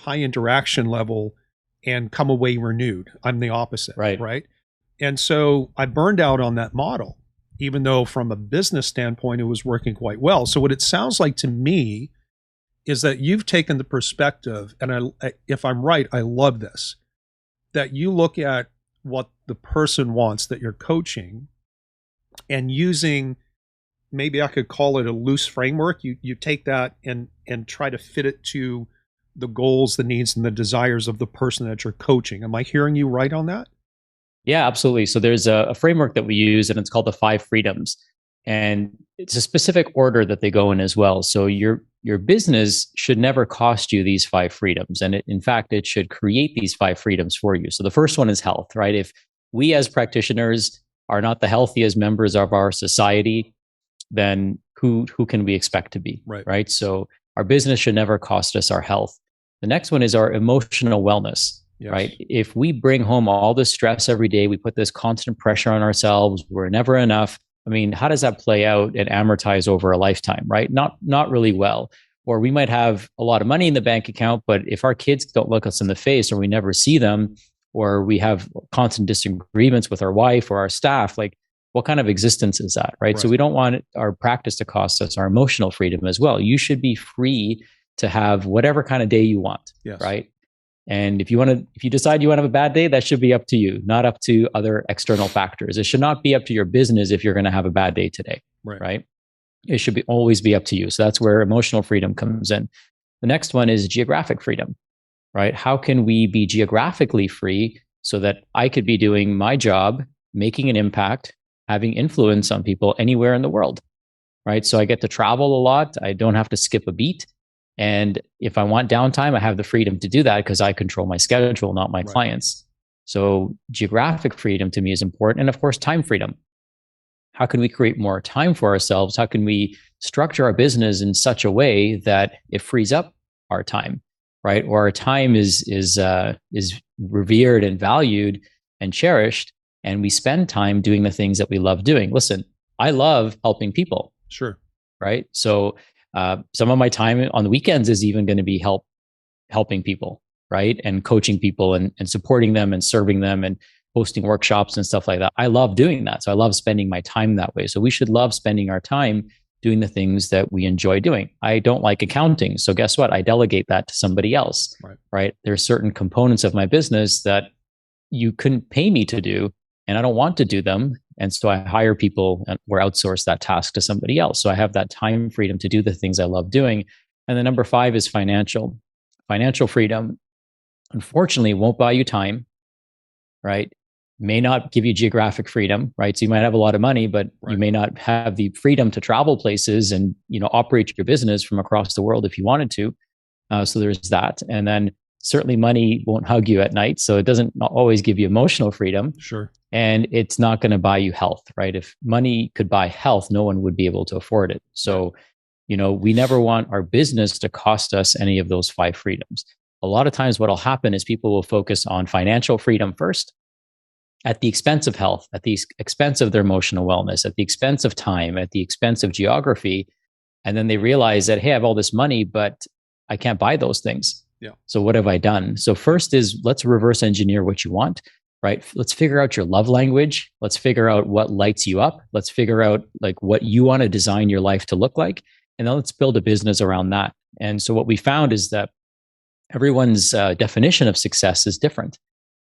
A: interaction level and come away renewed. I'm the opposite, right? And so I burned out on that model, even though from a business standpoint, it was working quite well. So what it sounds like to me is that you've taken the perspective, and if I'm right, I love this, that you look at what the person wants that you're coaching and using, maybe I could call it a loose framework. You take that and try to fit it to the goals, the needs, and the desires of the person that you're coaching. Am I hearing you right on that?
B: Yeah, absolutely. So there's a framework that we use, and it's called the 5 freedoms. And it's a specific order that they go in as well. So your business should never cost you these 5 freedoms. And in fact, it should create these 5 freedoms for you. So the first one is health, right? If we as practitioners are not the healthiest members of our society, then who can we expect to be, right? So our business should never cost us our health. The next one is our emotional wellness, right? If we bring home all this stress every day, we put this constant pressure on ourselves, we're never enough. I mean, how does that play out and amortize over a lifetime, right? Not really well. Or we might have a lot of money in the bank account, but if our kids don't look us in the face or we never see them, or we have constant disagreements with our wife or our staff, like what kind of existence is that, right? So we don't want our practice to cost us our emotional freedom as well. You should be free to have whatever kind of day you want, right? And if you decide you want to have a bad day, that should be up to you, not up to other external factors. It should not be up to your business if you're going to have a bad day today, right? It should always be up to you. So that's where emotional freedom comes in. The next one is geographic freedom, right? How can we be geographically free so that I could be doing my job, making an impact, having influence on people anywhere in the world, right? So I get to travel a lot. I don't have to skip a beat. And if I want downtime, I have the freedom to do that because I control my schedule, not my clients. So geographic freedom to me is important. And of course, time freedom. How can we create more time for ourselves? How can we structure our business in such a way that it frees up our time, right? Or our time is revered and valued and cherished, and we spend time doing the things that we love doing. Listen, I love helping people. Right? So some of my time on the weekends is even going to be helping people, right? And coaching people and supporting them and serving them and hosting workshops and stuff like that. I love doing that. So I love spending my time that way. So we should love spending our time doing the things that we enjoy doing. I don't like accounting. So guess what? I delegate that to somebody else, right? There's certain components of my business that you couldn't pay me to do, and I don't want to do them. And so I hire people or outsource that task to somebody else. So I have that time freedom to do the things I love doing. And then number 5 is financial. Financial freedom, unfortunately, won't buy you time, right? May not give you geographic freedom, right? So you might have a lot of money, but you may not have the freedom to travel places and, operate your business from across the world if you wanted to. So there's that. And then certainly money won't hug you at night. So it doesn't always give you emotional freedom. And it's not going to buy you health, right? If money could buy health, no one would be able to afford it. So, we never want our business to cost us any of those 5 freedoms. A lot of times what will happen is people will focus on financial freedom first at the expense of health, at the expense of their emotional wellness, at the expense of time, at the expense of geography. And then they realize that, hey, I have all this money, but I can't buy those things. So what have I done? So first is let's reverse engineer what you want, right? Let's figure out your love language. Let's figure out what lights you up. Let's figure out like what you want to design your life to look like. And then let's build a business around that. And so what we found is that everyone's definition of success is different,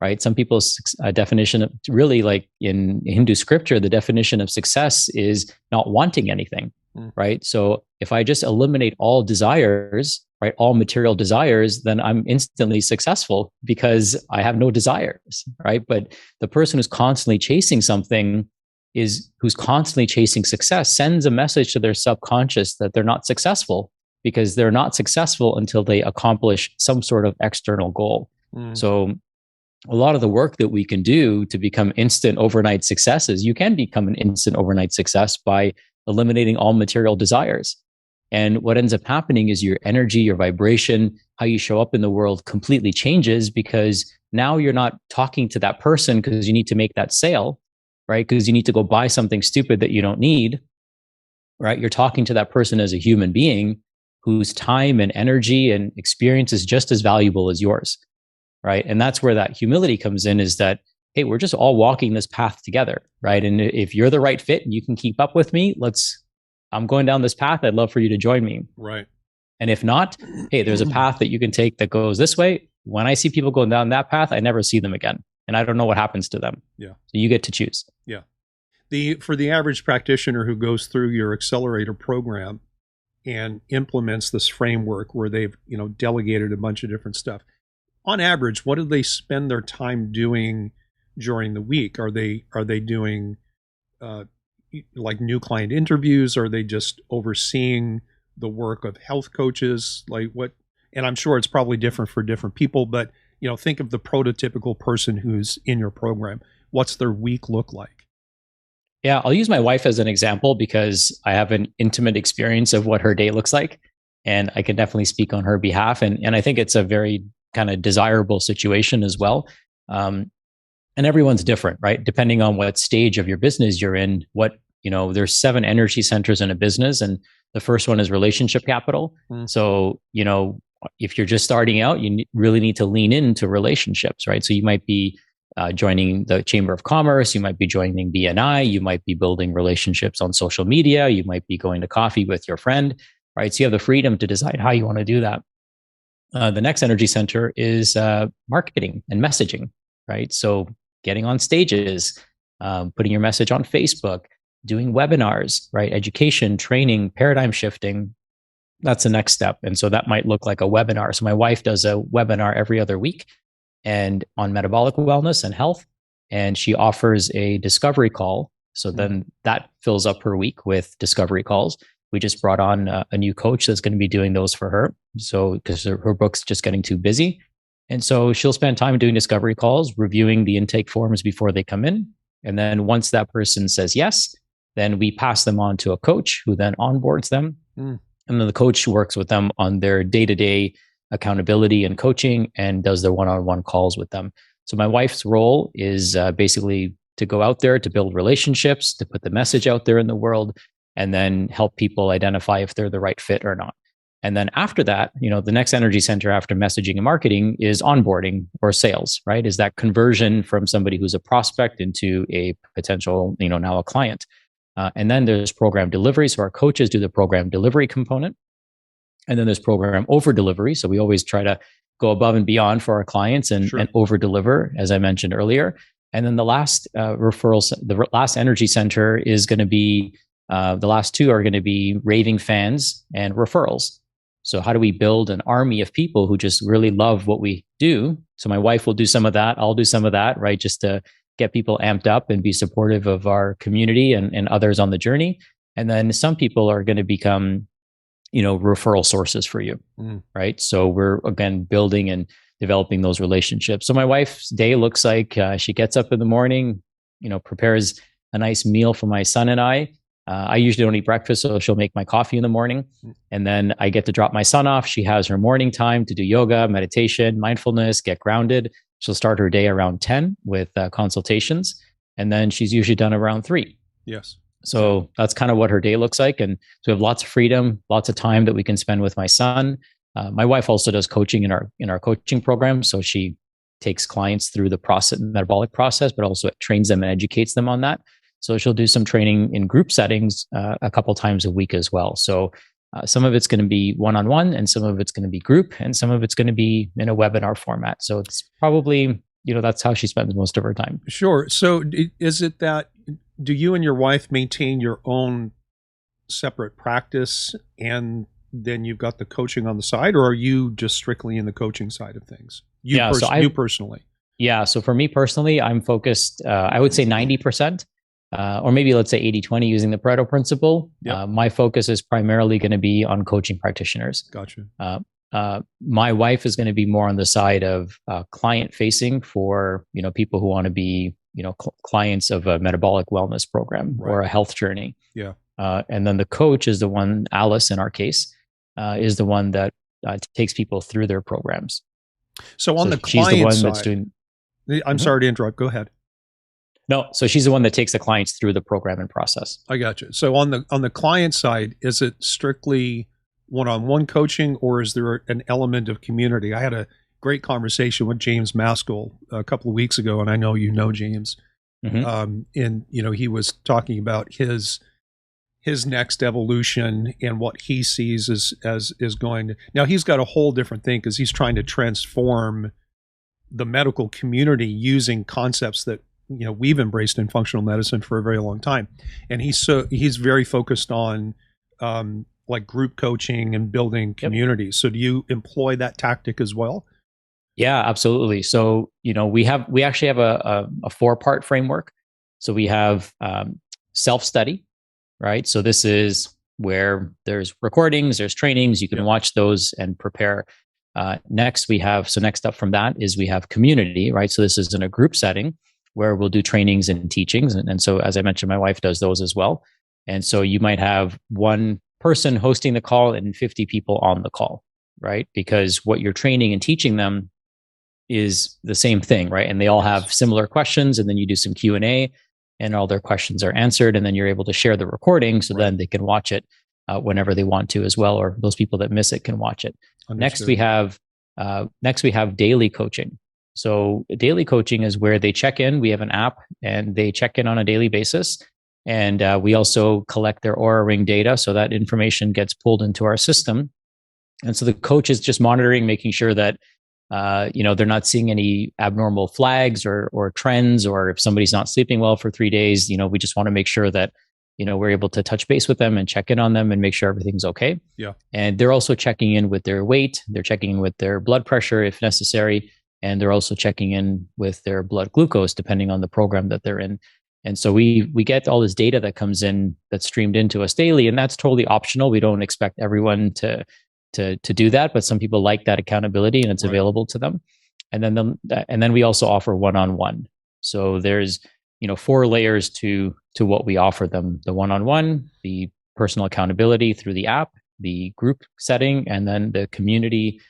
B: right? Some people's definition of really, like in Hindu scripture, the definition of success is not wanting anything, right? So if I just eliminate all desires, right, all material desires, then I'm instantly successful because I have no desires, right? But the person who's constantly chasing something who's constantly chasing success sends a message to their subconscious that they're not successful because they're not successful until they accomplish some sort of external goal. So a lot of the work that we can do to become instant overnight successes, you can become an instant overnight success by eliminating all material desires. And what ends up happening is your energy, your vibration, how you show up in the world completely changes, because now you're not talking to that person because you need to make that sale, right? Because you need to go buy something stupid that you don't need, right? You're talking to that person as a human being whose time and energy and experience is just as valuable as yours, right? And that's where that humility comes in, is that, hey, we're just all walking this path together, right? And if you're the right fit and you can keep up with me, I'm going down this path. I'd love for you to join me.
A: Right.
B: And if not, hey, there's a path that you can take that goes this way. When I see people going down that path, I never see them again. And I don't know what happens to them.
A: Yeah.
B: So you get to choose.
A: Yeah. For the average practitioner who goes through your Accelerator program and implements this framework where they've, delegated a bunch of different stuff, on average, what do they spend their time doing during the week? Are they doing like new client interviews? Are they just overseeing the work of health coaches? Like what? And I'm sure it's probably different for different people, but think of the prototypical person who's in your program. What's their week look like?
B: Yeah, I'll use my wife as an example because I have an intimate experience of what her day looks like, and I can definitely speak on her behalf. And I think it's a very kind of desirable situation as well. And everyone's different, right? Depending on what stage of your business you're in, there's 7 energy centers in a business, and the first one is relationship capital. So, if you're just starting out, you really need to lean into relationships, right? So you might be joining the Chamber of Commerce, you might be joining BNI, you might be building relationships on social media, you might be going to coffee with your friend, right? So you have the freedom to decide how you want to do that. The next energy center is marketing and messaging, right? So getting on stages, putting your message on Facebook, doing webinars, right? Education, training, paradigm shifting. That's the next step. And so that might look like a webinar. So my wife does a webinar every other week and on metabolic wellness and health. And she offers a discovery call. So then that fills up her week with discovery calls. We just brought on a new coach that's going to be doing those for her. So because her book's just getting too busy. And so she'll spend time doing discovery calls, reviewing the intake forms before they come in. And then once that person says yes, then we pass them on to a coach who then onboards them. And then the coach works with them on their day-to-day accountability and coaching and does their one-on-one calls with them. So my wife's role is basically to go out there to build relationships, to put the message out there in the world, and then help people identify if they're the right fit or not. And then after that, the next energy center after messaging and marketing is onboarding or sales, right? Is that conversion from somebody who's a prospect into a potential, now a client. And then there's program delivery. So our coaches do the program delivery component. And then there's program over delivery. So we always try to go above and beyond for our clients and over deliver, as I mentioned earlier. And then the last the last energy center is going to be, the last 2 are going to be raving fans and referrals. So how do we build an army of people who just really love what we do? So my wife will do some of that. I'll do some of that, right? Just to get people amped up and be supportive of our community and others on the journey. And then some people are going to become, referral sources for you, right? So we're, again, building and developing those relationships. So my wife's day looks like she gets up in the morning, prepares a nice meal for my son and I. I usually don't eat breakfast, so she'll make my coffee in the morning. And then I get to drop my son off. She has her morning time to do yoga, meditation, mindfulness, get grounded. She'll start her day around 10 with consultations. And then she's usually done around 3.
A: Yes.
B: So that's kind of what her day looks like. And so we have lots of freedom, lots of time that we can spend with my son. My wife also does coaching in our coaching program. So she takes clients through the metabolic process, but also trains them and educates them on that. So she'll do some training in group settings a couple times a week as well. So some of it's going to be one-on-one, and some of it's going to be group, and some of it's going to be in a webinar format. So it's probably, that's how she spends most of her time.
A: Sure. So is it that, do you and your wife maintain your own separate practice and then you've got the coaching on the side, or are you just strictly in the coaching side of things? You personally?
B: Yeah. So for me personally, I'm focused, I would say 90%. Or maybe let's say 80-20 using the Pareto principle. Yep. My focus is primarily going to be on coaching practitioners.
A: Gotcha.
B: My wife is going to be more on the side of client facing for, people who want to be, clients of a metabolic wellness program or a health journey.
A: Yeah.
B: And then the coach is the one, Alice in our case, is the one that takes people through their programs.
A: So on
B: So
A: the
B: she's the
A: client
B: one
A: side,
B: that's doing.
A: I'm sorry to interrupt. Go ahead.
B: No, so she's the one that takes the clients through the program and process.
A: I got you. So on the client side, is it strictly one-on-one coaching, or is there an element of community? I had a great conversation with James Maskell a couple of weeks ago, and I know you know James. And he was talking about his next evolution and what he sees as going to, now he's got a whole different thing because he's trying to transform the medical community using concepts that we've embraced in functional medicine for a very long time, and he's very focused on like group coaching and building communities. So do you employ that tactic as well?
B: Yeah, absolutely. So we actually have a 4-part framework. So we have self-study, right? So this is where there's recordings, there's trainings, you can watch those and prepare. Next up from that is we have community, right? So this is in a group setting where we'll do trainings and teachings. And so, as I mentioned, my wife does those as well. And so you might have one person hosting the call and 50 people on the call, right? Because what you're training and teaching them is the same thing, right? And they all have similar questions, and then you do some Q&A and all their questions are answered, and then you're able to share the recording so then they can watch it whenever they want to as well, or those people that miss it can watch it. Understood. Next we have daily coaching. So daily coaching is where they check in. We have an app and they check in on a daily basis. And we also collect their Oura Ring data. So that information gets pulled into our system. And so the coach is just monitoring, making sure that, they're not seeing any abnormal flags or trends, or if somebody's not sleeping well for 3 days, we just want to make sure that, we're able to touch base with them and check in on them and make sure everything's okay. Yeah. And they're also checking in with their weight. They're checking in with their blood pressure if necessary. And they're also checking in with their blood glucose, depending on the program that they're in. And so we get all this data that comes in that's streamed into us daily, and that's totally optional. We don't expect everyone to do that, but some people like that accountability, and it's available to them. And then we also offer one-on-one. So there's 4 layers to what we offer them: the one-on-one, the personal accountability through the app, the group setting, and then the community.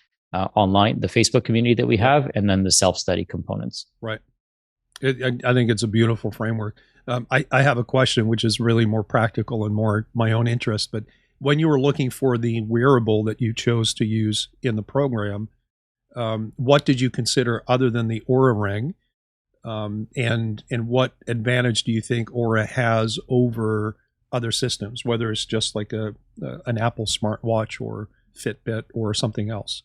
B: Online, the Facebook community that we have, and then the self-study components. Right.
A: I think it's a beautiful framework. I have a question, which is really more practical and more my own interest. But when you were looking for the wearable that you chose to use in the program, what did you consider other than the Oura Ring? And what advantage do you think Oura has over other systems, whether it's just like an Apple smartwatch or Fitbit or something else?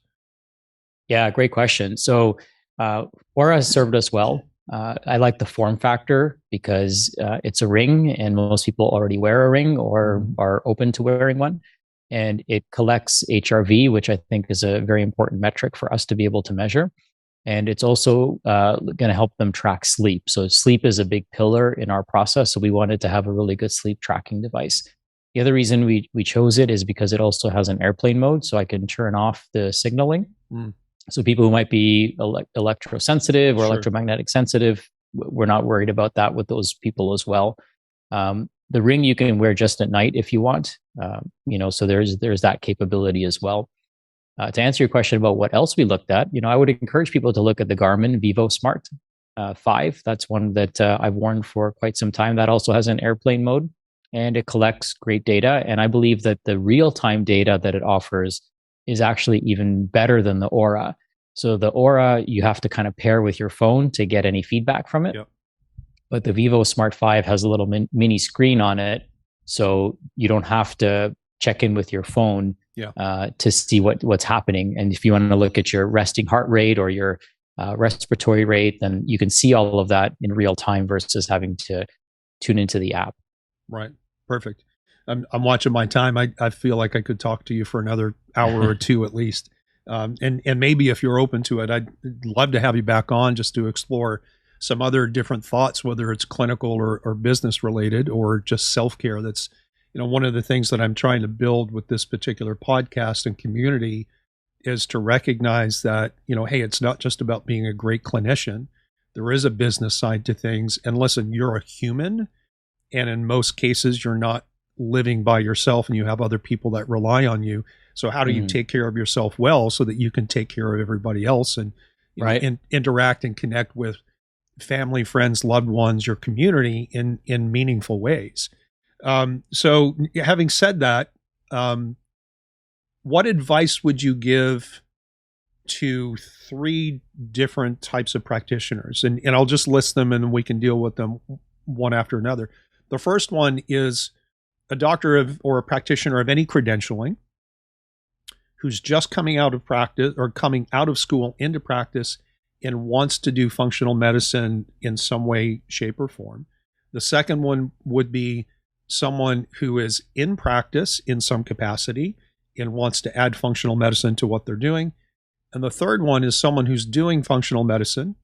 B: Yeah, great question. So Oura has served us well. I like the form factor because it's a ring, and most people already wear a ring or are open to wearing one. And it collects HRV, which I think is a very important metric for us to be able to measure. And it's also going to help them track sleep. So sleep is a big pillar in our process. So we wanted to have a really good sleep tracking device. The other reason we chose it is because it also has an airplane mode, so I can turn off the signaling. So people who might be electrosensitive or electromagnetic sensitive, we're not worried about that with those people as well. The ring you can wear just at night if you want, so there's that capability as well. To answer your question about what else we looked at, I would encourage people to look at the Garmin Vivo Smart 5. That's one that I've worn for quite some time. That also has an airplane mode, and it collects great data. And I believe that the real-time data that it offers is actually even better than the Oura. So the Oura, you have to kind of pair with your phone to get any feedback from it. Yep. But the Vivo Smart 5 has a little mini screen on it, so you don't have to check in with your phone to see what's happening. And if you want to look at your resting heart rate or your respiratory rate, then you can see all of that in real time versus having to tune into the app.
A: Right. Perfect. I'm watching my time. I feel like I could talk to you for another hour or two at least. And maybe if you're open to it, I'd love to have you back on just to explore some other different thoughts, whether it's clinical or business related or just self-care. That's, one of the things that I'm trying to build with this particular podcast and community is to recognize that, hey, it's not just about being a great clinician. There is a business side to things. And listen, you're a human. And in most cases, you're not living by yourself and you have other people that rely on you. So how do you take care of yourself well so that you can take care of everybody else and interact and connect with family, friends, loved ones, your community in meaningful ways? So having said that, what advice would you give to three different types of practitioners? And I'll just list them and we can deal with them one after another. The first one is a doctor or a practitioner of any credentialing who's just coming out of practice or coming out of school into practice and wants to do functional medicine in some way, shape, or form. The second one would be someone who is in practice in some capacity and wants to add functional medicine to what they're doing. And the third one is someone who's doing functional medicine,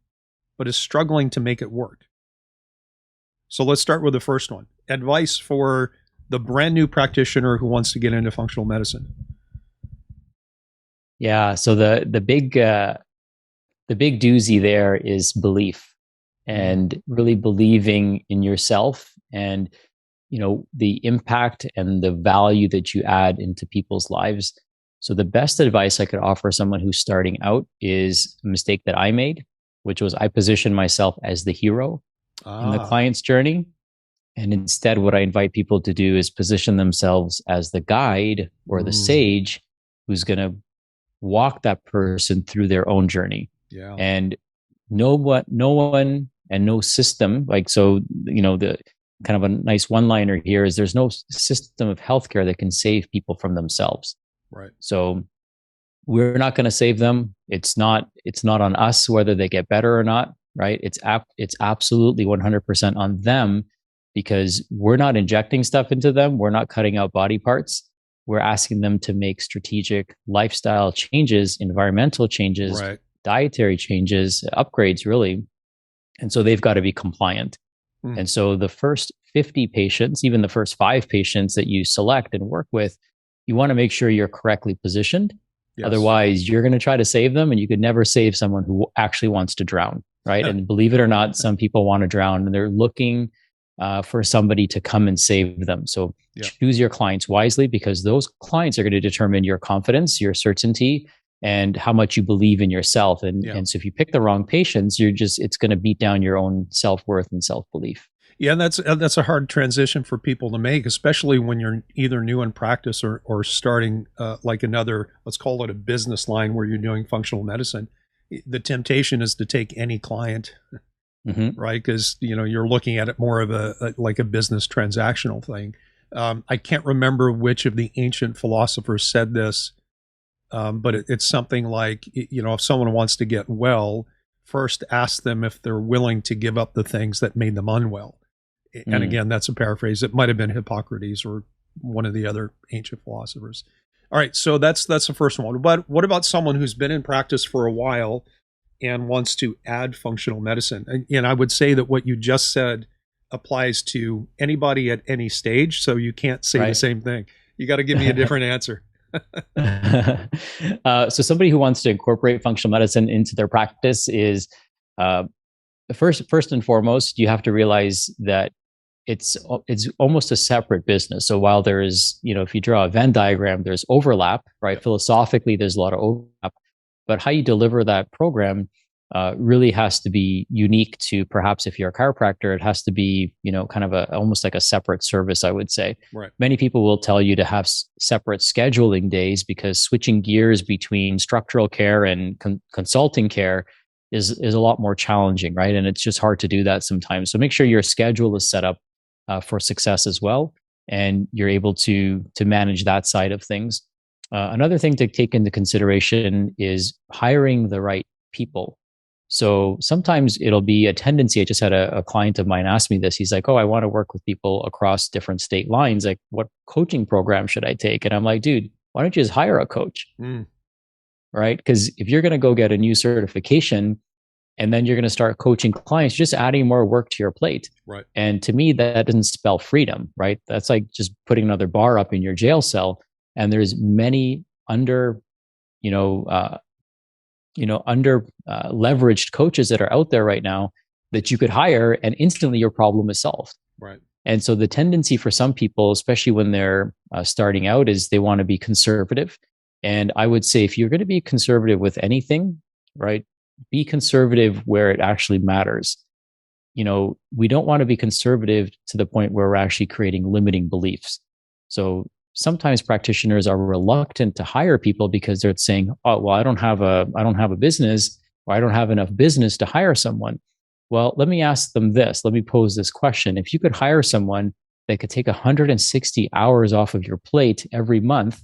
A: but is struggling to make it work. So let's start with the first one. Advice for the brand new practitioner who wants to get into functional medicine.
B: Yeah. So the big doozy there is belief, and really believing in yourself and, the impact and the value that you add into people's lives. So the best advice I could offer someone who's starting out is a mistake that I made, which was I positioned myself as the hero in the client's journey. And instead, what I invite people to do is position themselves as the guide or the sage who's going to walk that person through their own journey.
A: Yeah.
B: And no one and no system, the kind of a nice one-liner here is there's no system of healthcare that can save people from themselves.
A: Right.
B: So we're not going to save them. It's not on us whether they get better or not, right? It's absolutely 100% on them, because we're not injecting stuff into them. We're not cutting out body parts. We're asking them to make strategic lifestyle changes, environmental changes, dietary changes, upgrades, really. And so they've got to be compliant. And so the first 50 patients, even the first 5 patients that you select and work with, you want to make sure you're correctly positioned. Yes. Otherwise, you're going to try to save them, and you could never save someone who actually wants to drown, right? And believe it or not, some people want to drown and they're looking for somebody to come and save them. So choose your clients wisely, because those clients are going to determine your confidence, your certainty, and how much you believe in yourself. And so if you pick the wrong patients, it's going to beat down your own self-worth and self-belief.
A: Yeah, and that's a hard transition for people to make, especially when you're either new in practice or starting like another, let's call it a business line where you're doing functional medicine. The temptation is to take any client, right? Because you're looking at it more of like a business transactional thing. I can't remember which of the ancient philosophers said this, but it's something like, if someone wants to get well, first ask them if they're willing to give up the things that made them unwell. And again, that's a paraphrase. It might have been Hippocrates or one of the other ancient philosophers. All right, so that's the first one. But what about someone who's been in practice for a while and wants to add functional medicine? And I would say that what you just said applies to anybody at any stage, so you can't say the same thing. You got to give me a different answer.
B: So somebody who wants to incorporate functional medicine into their practice is first and foremost, you have to realize that it's almost a separate business. So while there is, if you draw a Venn diagram, there's overlap, right? Philosophically, there's a lot of overlap, but how you deliver that program really has to be unique to, perhaps if you're a chiropractor, it has to be, kind of almost like a separate service, I would say.
A: Right.
B: Many people will tell you to have separate scheduling days, because switching gears between structural care and consulting care is a lot more challenging, right? And it's just hard to do that sometimes. So make sure your schedule is set up for success as well, and you're able to manage that side of things. Another thing to take into consideration is hiring the right people. So sometimes it'll be a tendency. I just had a client of mine ask me this. He's like, "Oh, I want to work with people across different state lines. Like, what coaching program should I take?" And I'm like, "Dude, why don't you just hire a coach?" Right? Because if you're going to go get a new certification and then you're going to start coaching clients, you're just adding more work to your plate.
A: Right.
B: And to me, that doesn't spell freedom, right? That's like just putting another bar up in your jail cell. And there's many under leveraged coaches that are out there right now that you could hire, and instantly your problem is solved.
A: Right.
B: And so the tendency for some people, especially when they're starting out, is they want to be conservative. And I would say if you're going to be conservative with anything, right, be conservative where it actually matters. We don't want to be conservative to the point where we're actually creating limiting beliefs. So sometimes practitioners are reluctant to hire people because they're saying, "Oh, well, I don't have a business, or I don't have enough business to hire someone." Well, let me ask them this. Let me pose this question. If you could hire someone that could take 160 hours off of your plate every month,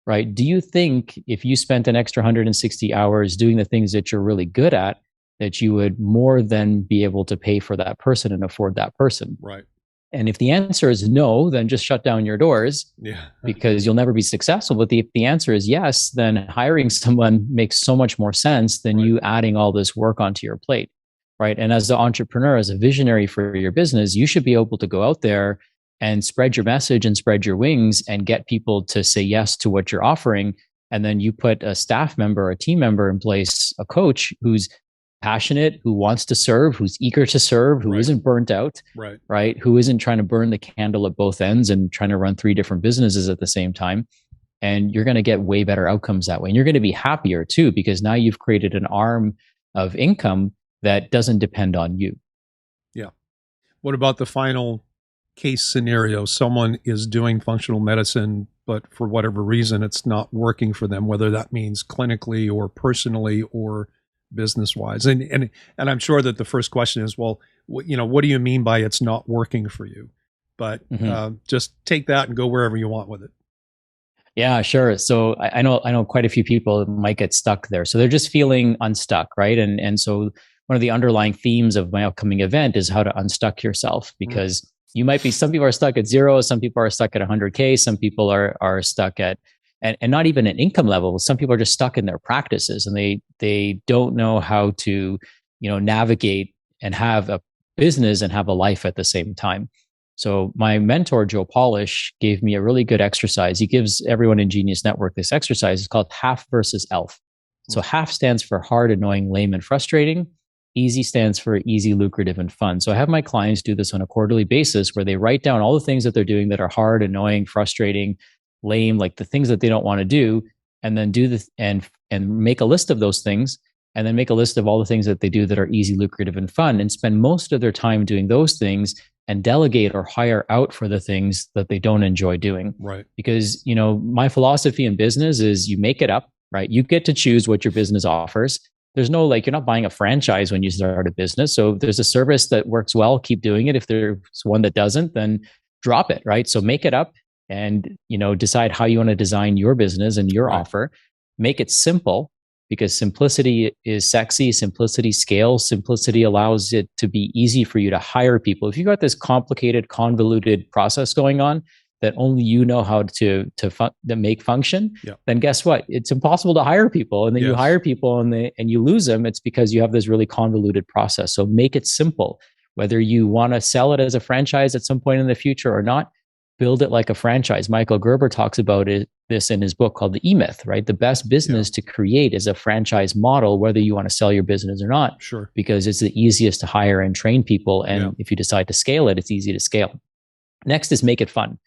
B: right? Do you think if you spent an extra 160 hours doing the things that you're really good at, that you would more than be able to pay for that person and afford that person?
A: Right.
B: And if the answer is no, then just shut down your doors, because you'll never be successful. But if the answer is yes, then hiring someone makes so much more sense than you adding all this work onto your plate, right? And as the entrepreneur, as a visionary for your business, you should be able to go out there and spread your message and spread your wings and get people to say yes to what you're offering. And then you put a staff member, a team member in place, a coach who's passionate, who wants to serve, who's eager to serve, who isn't burnt out, right? Who isn't trying to burn the candle at both ends and trying to run 3 different businesses at the same time. And you're going to get way better outcomes that way. And you're going to be happier too, because now you've created an arm of income that doesn't depend on you.
A: Yeah. What about the final case scenario? Someone is doing functional medicine, but for whatever reason, it's not working for them, whether that means clinically or personally or business wise. And I'm sure that the first question is, well, what do you mean by it's not working for you? But just take that and go wherever you want with it.
B: Yeah, sure. So I know quite a few people might get stuck there. So they're just feeling unstuck, right? And so one of the underlying themes of my upcoming event is how to unstuck yourself, because you might be, some people are stuck at 0, some people are stuck at 100K, some people are stuck at, and not even an income level. Some people are just stuck in their practices, and they don't know how to, navigate and have a business and have a life at the same time. So my mentor, Joe Polish, gave me a really good exercise. He gives everyone in Genius Network this exercise. It's called half versus ELF. So half stands for hard, annoying, lame, and frustrating. Easy stands for easy, lucrative, and fun. So I have my clients do this on a quarterly basis where they write down all the things that they're doing that are hard, annoying, frustrating, lame, like the things that they don't want to do, and then do this and make a list of those things, and then make a list of all the things that they do that are easy, lucrative, and fun, and spend most of their time doing those things and delegate or hire out for the things that they don't enjoy doing.
A: Right.
B: Because, my philosophy in business is you make it up, right? You get to choose what your business offers. There's no, you're not buying a franchise when you start a business. So if there's a service that works well, keep doing it. If there's one that doesn't, then drop it, right? So make it up and, decide how you want to design your business and your offer. Make it simple, because simplicity is sexy. Simplicity scales. Simplicity allows it to be easy for you to hire people. If you've got this complicated, convoluted process going on that only you know how to make function, then guess what? It's impossible to hire people. And then you hire people and you lose them. It's because you have this really convoluted process. So make it simple. Whether you want to sell it as a franchise at some point in the future or not, build it like a franchise. Michael Gerber talks about this in his book called The E-Myth, right? The best business to create is a franchise model, whether you want to sell your business or not.
A: Sure.
B: Because it's the easiest to hire and train people. And if you decide to scale it, it's easy to scale. Next is make it fun.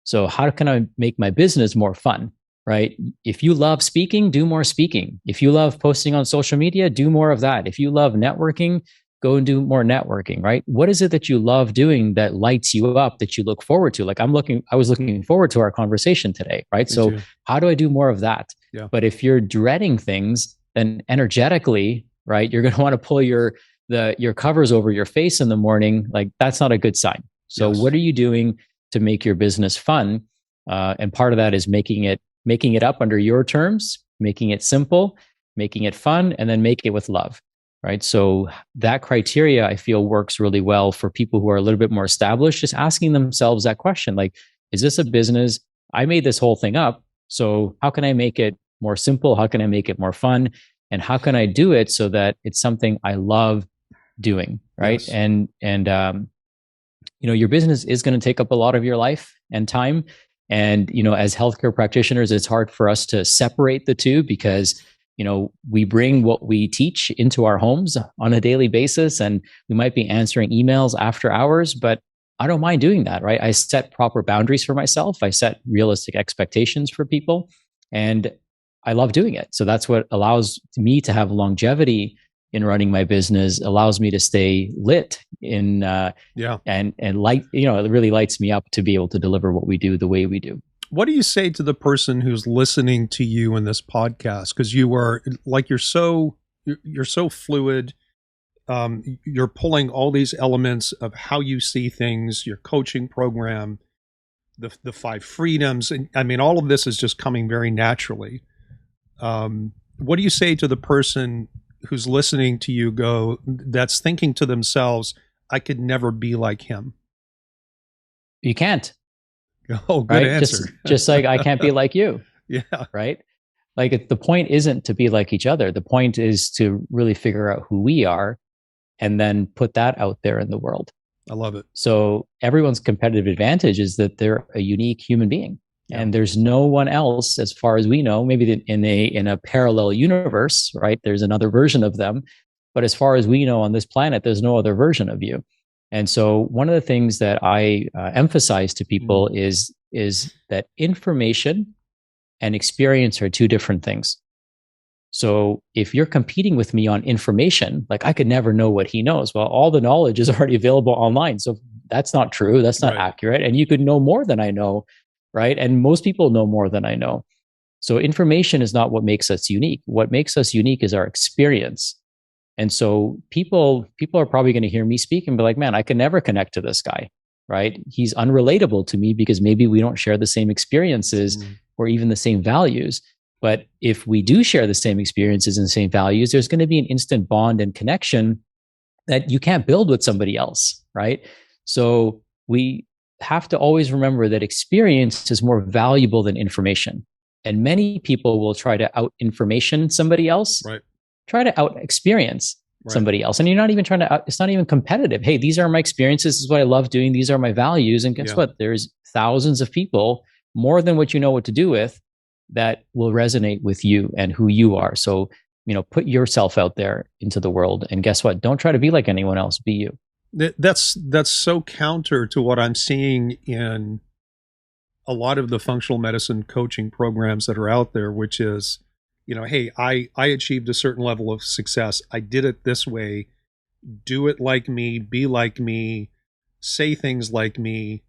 B: So how can I make my business more fun, right? If you love speaking, do more speaking. If you love posting on social media, do more of that. If you love networking, go and do more networking, right? What is it that you love doing that lights you up, that you look forward to? I was looking forward to our conversation today, right?
A: Me
B: so
A: too.
B: How do I do more of that?
A: Yeah.
B: But if you're dreading things, then energetically, right, you're going to want to pull your covers over your face in the morning. That's not a good sign. So what are you doing to make your business fun? And part of that is making it up under your terms, making it simple, making it fun, and then make it with love. Right. So that criteria, I feel, works really well for people who are a little bit more established, just asking themselves that question, is this a business? I made this whole thing up. So how can I make it more simple? How can I make it more fun? And how can I do it so that it's something I love doing? Right.
A: Yes.
B: And your business is going to take up a lot of your life and time. And, as healthcare practitioners, it's hard for us to separate the two, because we bring what we teach into our homes on a daily basis, and we might be answering emails after hours, but I don't mind doing that, right? I set proper boundaries for myself. I set realistic expectations for people, and I love doing it. So that's what allows me to have longevity in running my business, allows me to stay lit in and light, it really lights me up to be able to deliver what we do the way we do.
A: What do you say to the person who's listening to you in this podcast? Because you are like, you're so fluid. You're pulling all these elements of how you see things, your coaching program, the 5 freedoms. And I mean, all of this is just coming very naturally. What do you say to the person who's listening to you that's thinking to themselves, I could never be like him?
B: You can't.
A: Oh, good
B: right?
A: answer.
B: Just like I can't be like you.
A: Yeah.
B: Right. Like the point isn't to be like each other. The point is to really figure out who we are and then put that out there in the world.
A: I love it.
B: So everyone's competitive advantage is that they're a unique human being. Yeah. And there's no one else, as far as we know, maybe in a parallel universe, right? There's another version of them. But as far as we know on this planet, there's no other version of you. And so one of the things that I emphasize to people is that information and experience are 2 different things. So if you're competing with me on information, like I could never know what he knows. Well, all the knowledge is already available online. So that's not true. That's not accurate. And you could know more than I know, right? And most people know more than I know. So information is not what makes us unique. What makes us unique is our experience. And so people are probably going to hear me speak and be like, man, I can never connect to this guy, right? He's unrelatable to me because maybe we don't share the same experiences or even the same values. But if we do share the same experiences and the same values, there's going to be an instant bond and connection that you can't build with somebody else, right? So we have to always remember that experience is more valuable than information. And many people will try to out-information somebody else.
A: Right.
B: Try to out experience somebody else. And you're not even trying to it's not even competitive. Hey, these are my experiences. This is what I love doing. These are my values. And guess what? There's thousands of people, more than what you know what to do with, that will resonate with you and who you are. So, put yourself out there into the world. And guess what? Don't try to be like anyone else. Be you.
A: That's so counter to what I'm seeing in a lot of the functional medicine coaching programs that are out there, which is, hey, I achieved a certain level of success. I did it this way. Do it like me, be like me, say things like me.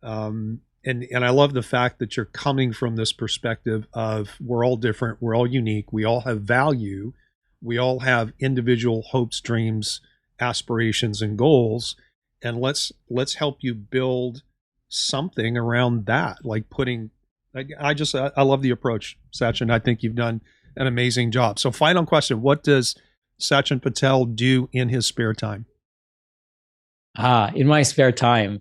A: And I love the fact that you're coming from this perspective of we're all different. We're all unique. We all have value. We all have individual hopes, dreams, aspirations, and goals. And let's help you build something around that. Like I love the approach, Sachin. I think you've done an amazing job. So final question, what does Sachin Patel do in his spare time?
B: In my spare time,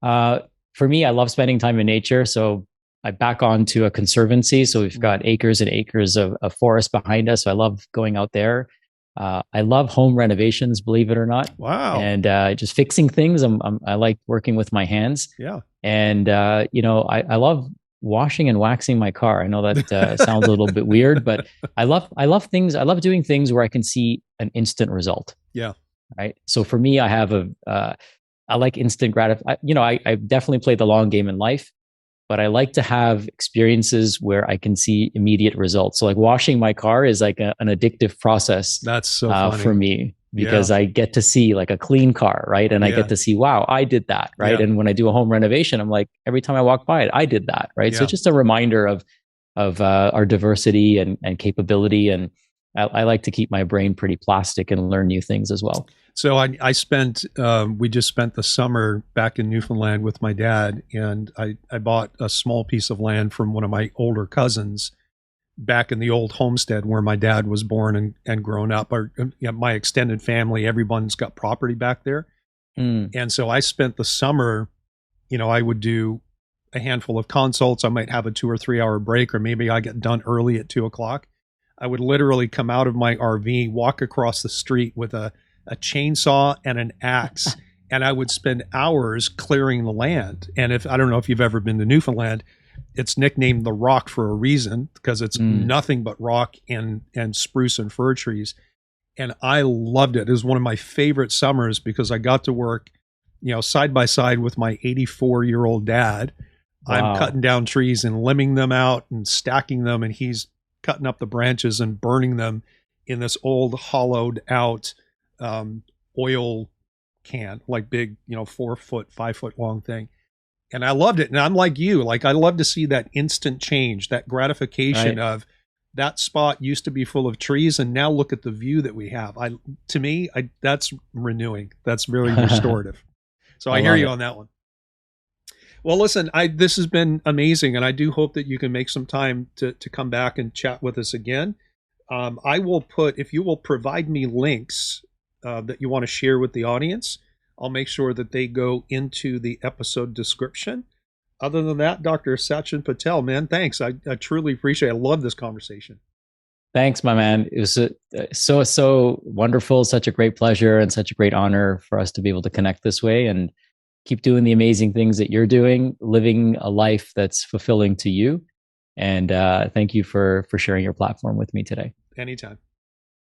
B: for me, I love spending time in nature. So I back onto a conservancy. So we've got acres and acres of forest behind us. So I love going out there. I love home renovations, believe it or not.
A: Wow.
B: And just fixing things. I like working with my hands.
A: Yeah.
B: And, I love washing and waxing my car. I know that sounds a little bit weird, but I love things. I love doing things where I can see an instant result.
A: Yeah.
B: Right. So for me, I have I like instant gratification. I definitely play the long game in life, but I like to have experiences where I can see immediate results. So like washing my car is like an addictive process.
A: That's so funny.
B: For me, because I get to see like a clean car, right? And I get to see, wow, I did that, right? And when I do a home renovation, I'm like, every time I walk by it, I did that, right? So just a reminder of our diversity and capability. And I like to keep my brain pretty plastic and learn new things as well.
A: So we just spent the summer back in Newfoundland with my dad, and I bought a small piece of land from one of my older cousins back in the old homestead where my dad was born and grown up. My extended family, everyone's got property back there. And so I spent the summer, I would do a handful of consults. I might have a 2 or 3 hour break, or maybe I get done early at 2:00. I would literally come out of my RV, walk across the street with a chainsaw and an axe, and I would spend hours clearing the land. And I don't know if you've ever been to Newfoundland, it's nicknamed the Rock for a reason, because it's nothing but rock and spruce and fir trees. And I loved it. It was one of my favorite summers because I got to work side by side with my 84-year-old dad. I'm
B: Wow.
A: cutting down trees and limbing them out and stacking them, and he's cutting up the branches and burning them in this old hollowed out oil can, like big, 4 foot, 5 foot long thing. And I loved it. And I'm like you, like I love to see that instant change, that gratification
B: Right.
A: of that spot used to be full of trees, and now look at the view that we have. To me, that's renewing. That's very
B: I
A: restorative. So I hear
B: love
A: you
B: it.
A: on that one. Well, listen, this has been amazing, and I do hope that you can make some time to come back and chat with us again. I will put, if you will provide me links that you want to share with the audience, I'll make sure that they go into the episode description. Other than that, Dr. Sachin Patel, man, thanks. I truly appreciate it. I love this conversation.
B: Thanks, my man. It was so wonderful, such a great pleasure, and such a great honor for us to be able to connect this way and keep doing the amazing things that you're doing, living a life that's fulfilling to you. And thank you for sharing your platform with me today.
A: Anytime.